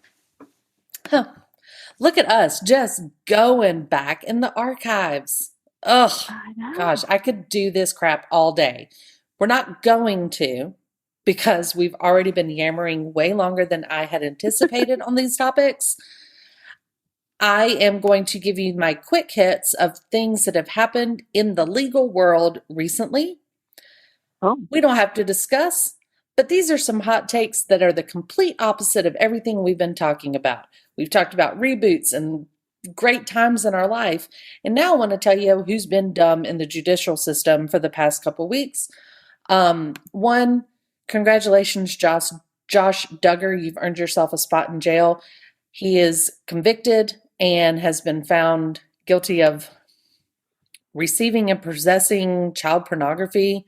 Huh. Look at us just going back in the archives. Ugh, gosh, I could do this crap all day. We're not going to, because we've already been yammering way longer than I had anticipated on these topics. I am going to give you my quick hits of things that have happened in the legal world recently. We don't have to discuss, but these are some hot takes that are the complete opposite of everything we've been talking about. We've talked about reboots and great times in our life. And now I want to tell you who's been dumb in the judicial system for the past couple weeks. One, congratulations, Josh Duggar. You've earned yourself a spot in jail. He is convicted and has been found guilty of receiving and possessing child pornography.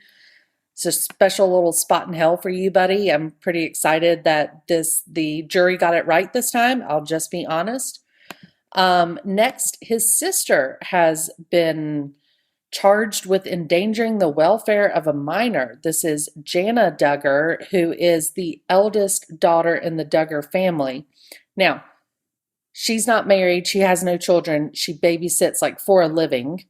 It's a special little spot in hell for you, buddy. I'm pretty excited that the jury got it right this time. I'll just be honest. Next, his sister has been charged with endangering the welfare of a minor. This is Jana Duggar, who is the eldest daughter in the Duggar family. Now, she's not married. She has no children. She babysits like for a living.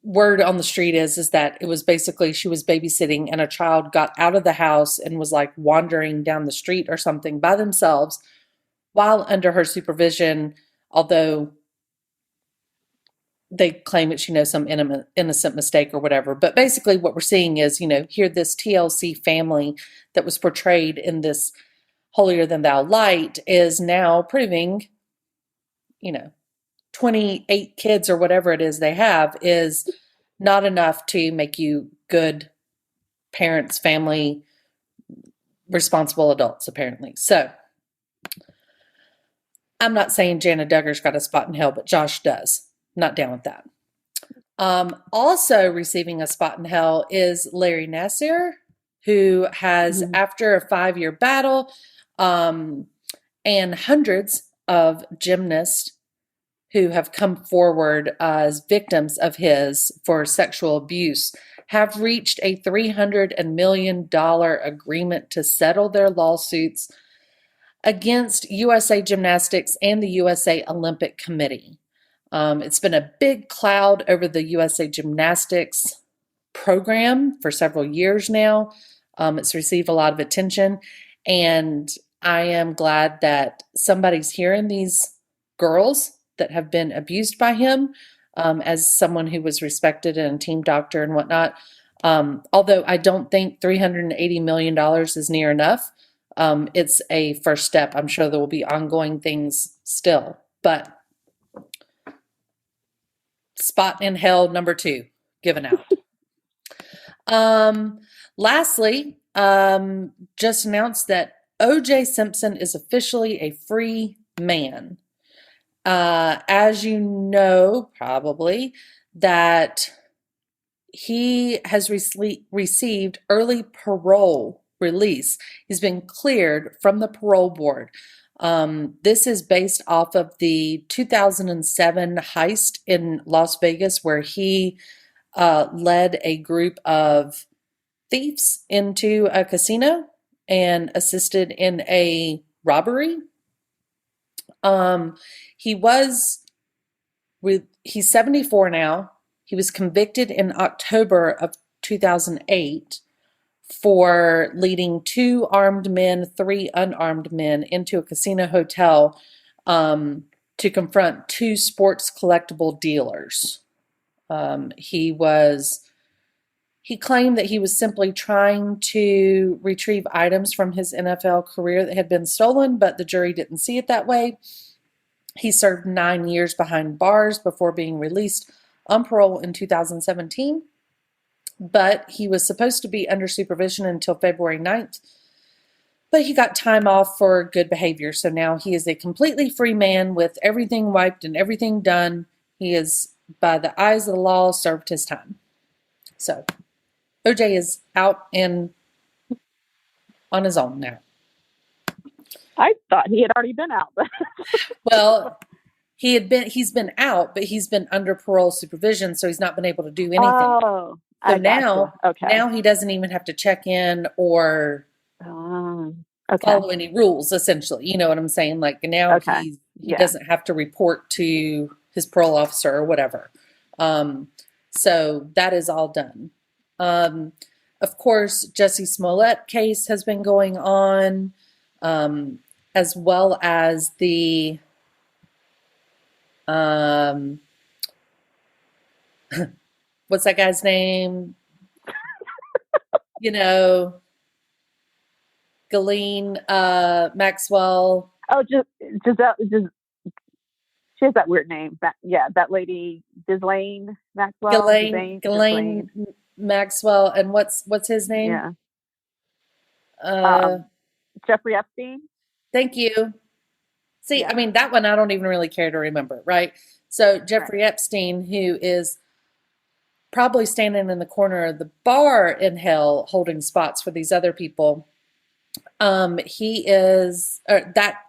Word on the street is that it was basically she was babysitting and a child got out of the house and was like wandering down the street or something by themselves while under her supervision, although they claim that she knows some innocent mistake or whatever. But basically what we're seeing is, here this TLC family that was portrayed in this holier than thou light is now proving, 28 kids or whatever it is they have is not enough to make you good parents, family, responsible adults, apparently. So I'm not saying Jana Duggar's got a spot in hell, but Josh does. Not down with that. Also receiving a spot in hell is Larry Nassar, who has, after a 5-year battle, and hundreds of gymnasts who have come forward as victims of his for sexual abuse have reached a $300 million agreement to settle their lawsuits against USA Gymnastics and the USA Olympic Committee. It's been a big cloud over the USA Gymnastics program for several years now. It's received a lot of attention, and I am glad that somebody's hearing these girls that have been abused by him, as someone who was respected and a team doctor and whatnot. Although I don't think $380 million is near enough. It's a first step. I'm sure there will be ongoing things still, but spot in hell number 2 given out. Lastly, just announced that O.J. Simpson is officially a free man. As you know, probably, that he has received early parole release. He's been cleared from the parole board. This is based off of the 2007 heist in Las Vegas, where he led a group of thieves into a casino and assisted in a robbery. He's 74 now. He was convicted in October of 2008 for leading 2 armed men, 3 unarmed men into a casino hotel to confront 2 sports collectible dealers. He claimed that he was simply trying to retrieve items from his NFL career that had been stolen, but the jury didn't see it that way. He served 9 years behind bars before being released on parole in 2017, but he was supposed to be under supervision until February 9th, but he got time off for good behavior, so now he is a completely free man with everything wiped and everything done. He is, by the eyes of the law, served his time. So OJ is out and on his own now. I thought he had already been out. Well, he's been out, but he's been under parole supervision, so he's not been able to do anything. Oh, so now he doesn't even have to check in or follow any rules, essentially. You know what I'm saying? Like now he doesn't have to report to his parole officer or whatever. So that is all done. Of course, Jussie Smollett case has been going on, as well as the what's that guy's name? Ghislaine Maxwell. Oh, just she has that weird name. That lady, Ghislaine Maxwell. Ghislaine Maxwell, and what's his name? Yeah. Jeffrey Epstein. Thank you. See, I mean, that one I don't even really care to remember, right? So Jeffrey Epstein, who is probably standing in the corner of the bar in hell holding spots for these other people. That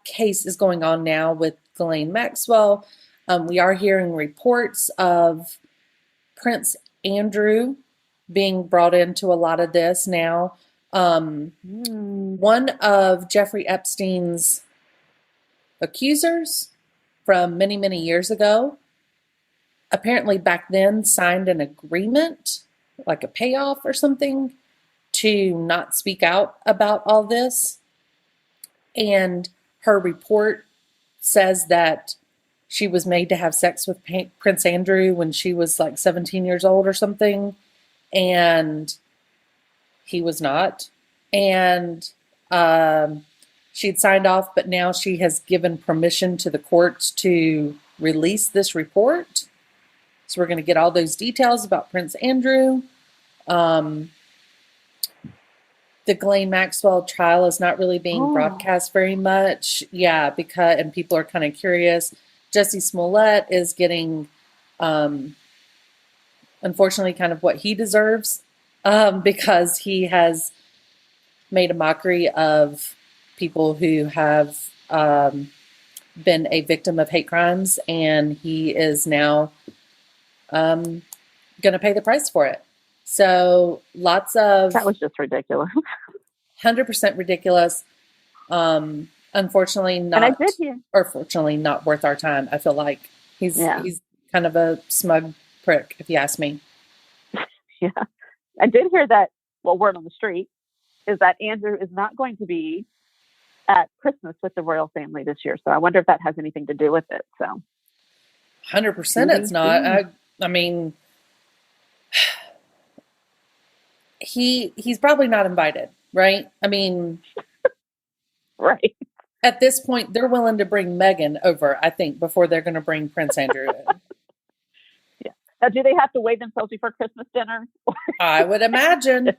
case is going on now with Ghislaine Maxwell. We are hearing reports of Prince Andrew being brought into a lot of this now. One of Jeffrey Epstein's accusers from many, many years ago, apparently back then signed an agreement, like a payoff or something, to not speak out about all this. And her report says that she was made to have sex with Prince Andrew when she was like 17 years old or something. And he was not. And she'd signed off, but now she has given permission to the courts to release this report. So we're going to get all those details about Prince Andrew. The Ghislaine Maxwell trial is not really being broadcast very much. Yeah, and people are kind of curious. Jussie Smollett is getting, unfortunately, kind of what he deserves, because he has made a mockery of people who have been a victim of hate crimes, and he is now going to pay the price for it. So lots of... That was just ridiculous. 100% ridiculous. Unfortunately not, and I did hear, or fortunately not worth our time. I feel like he's kind of a smug prick, if you ask me. Yeah. I did hear that, well, word on the street is that Andrew is not going to be at Christmas with the royal family this year. So I wonder if that has anything to do with it. So 100% it's not. I mean, he's probably not invited, right? I mean, right. At this point, they're willing to bring Meghan over, I think, before they're going to bring Prince Andrew in. Yeah. Now, do they have to weigh themselves before Christmas dinner? I would imagine.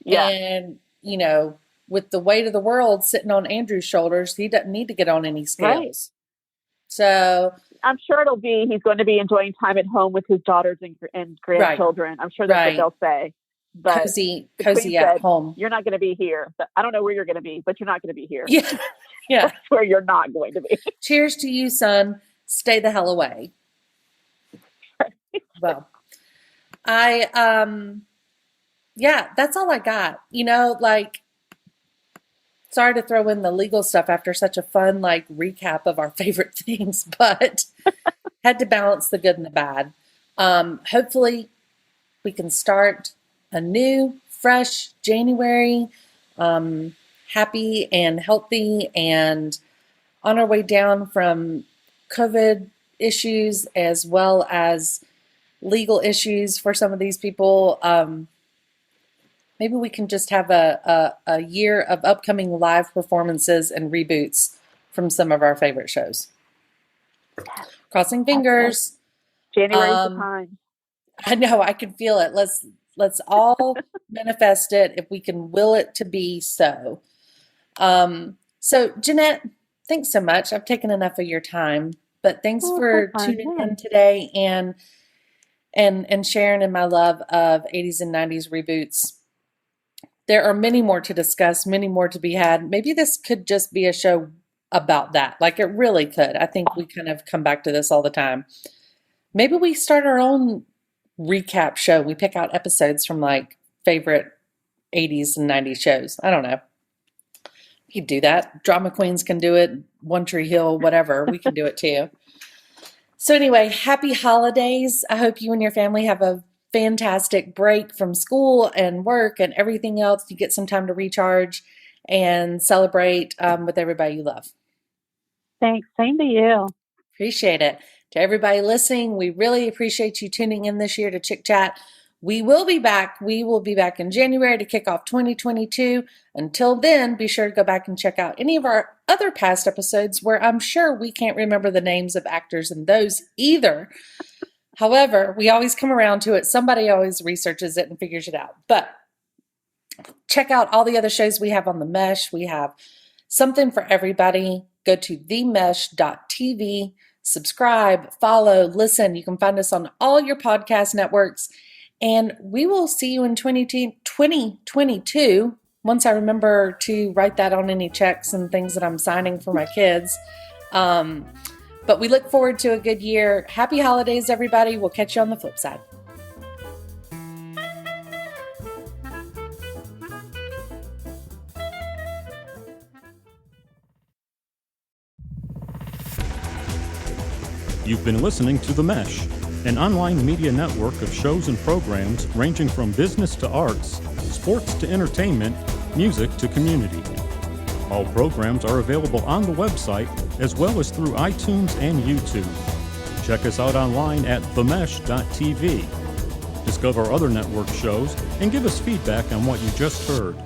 Yeah. And, you know, with the weight of the world sitting on Andrew's shoulders, he doesn't need to get on any scales. Right. So I'm sure he's going to be enjoying time at home with his daughters and grandchildren. Right. I'm sure that's what they'll say. But cozy at home. You're not going to be here. I don't know where you're going to be, but you're not going to be here. Yeah. That's where you're not going to be. Cheers to you, son. Stay the hell away. Well, that's all I got. You know, like, sorry to throw in the legal stuff after such a fun, like, recap of our favorite things, but had to balance the good and the bad. Hopefully we can start a new, fresh January, happy and healthy, and on our way down from COVID issues as well as legal issues for some of these people. Maybe we can just have a year of upcoming live performances and reboots from some of our favorite shows. Crossing fingers. January's the time. I know, I can feel it. Let's all manifest it if we can will it to be so. So Jeanette, thanks so much. I've taken enough of your time, but thanks for tuning in today and sharing in my love of 80s and 90s reboots. There are many more to discuss, many more to be had. Maybe this could just be a show about that. Like, it really could. I think we kind of come back to this all the time. Maybe we start our own recap show. We pick out episodes from like favorite 80s and 90s shows. I don't know. We could do that. Drama Queens can do it. One Tree Hill, whatever. We can do it too. So anyway, happy holidays. I hope you and your family have a fantastic break from school and work and everything else. You get some time to recharge and celebrate with everybody you love. Thanks. Same to you. Appreciate it. To everybody listening, we really appreciate you tuning in this year to ChickChat. We will be back. We will be back in January to kick off 2022. Until then, be sure to go back and check out any of our other past episodes where I'm sure we can't remember the names of actors in those either. However, we always come around to it. Somebody always researches it and figures it out. But check out all the other shows we have on the Mesh. We have something for everybody. Go to themesh.tv. Subscribe, follow, listen. You can find us on all your podcast networks. And we will see you in 2022 once I remember to write that on any checks and things that I'm signing for my kids. But we look forward to a good year. Happy holidays, everybody. We'll catch you on the flip side. You've been listening to The Mesh, an online media network of shows and programs ranging from business to arts, sports to entertainment, music to community. All programs are available on the website as well as through iTunes and YouTube. Check us out online at themesh.tv. Discover other network shows and give us feedback on what you just heard.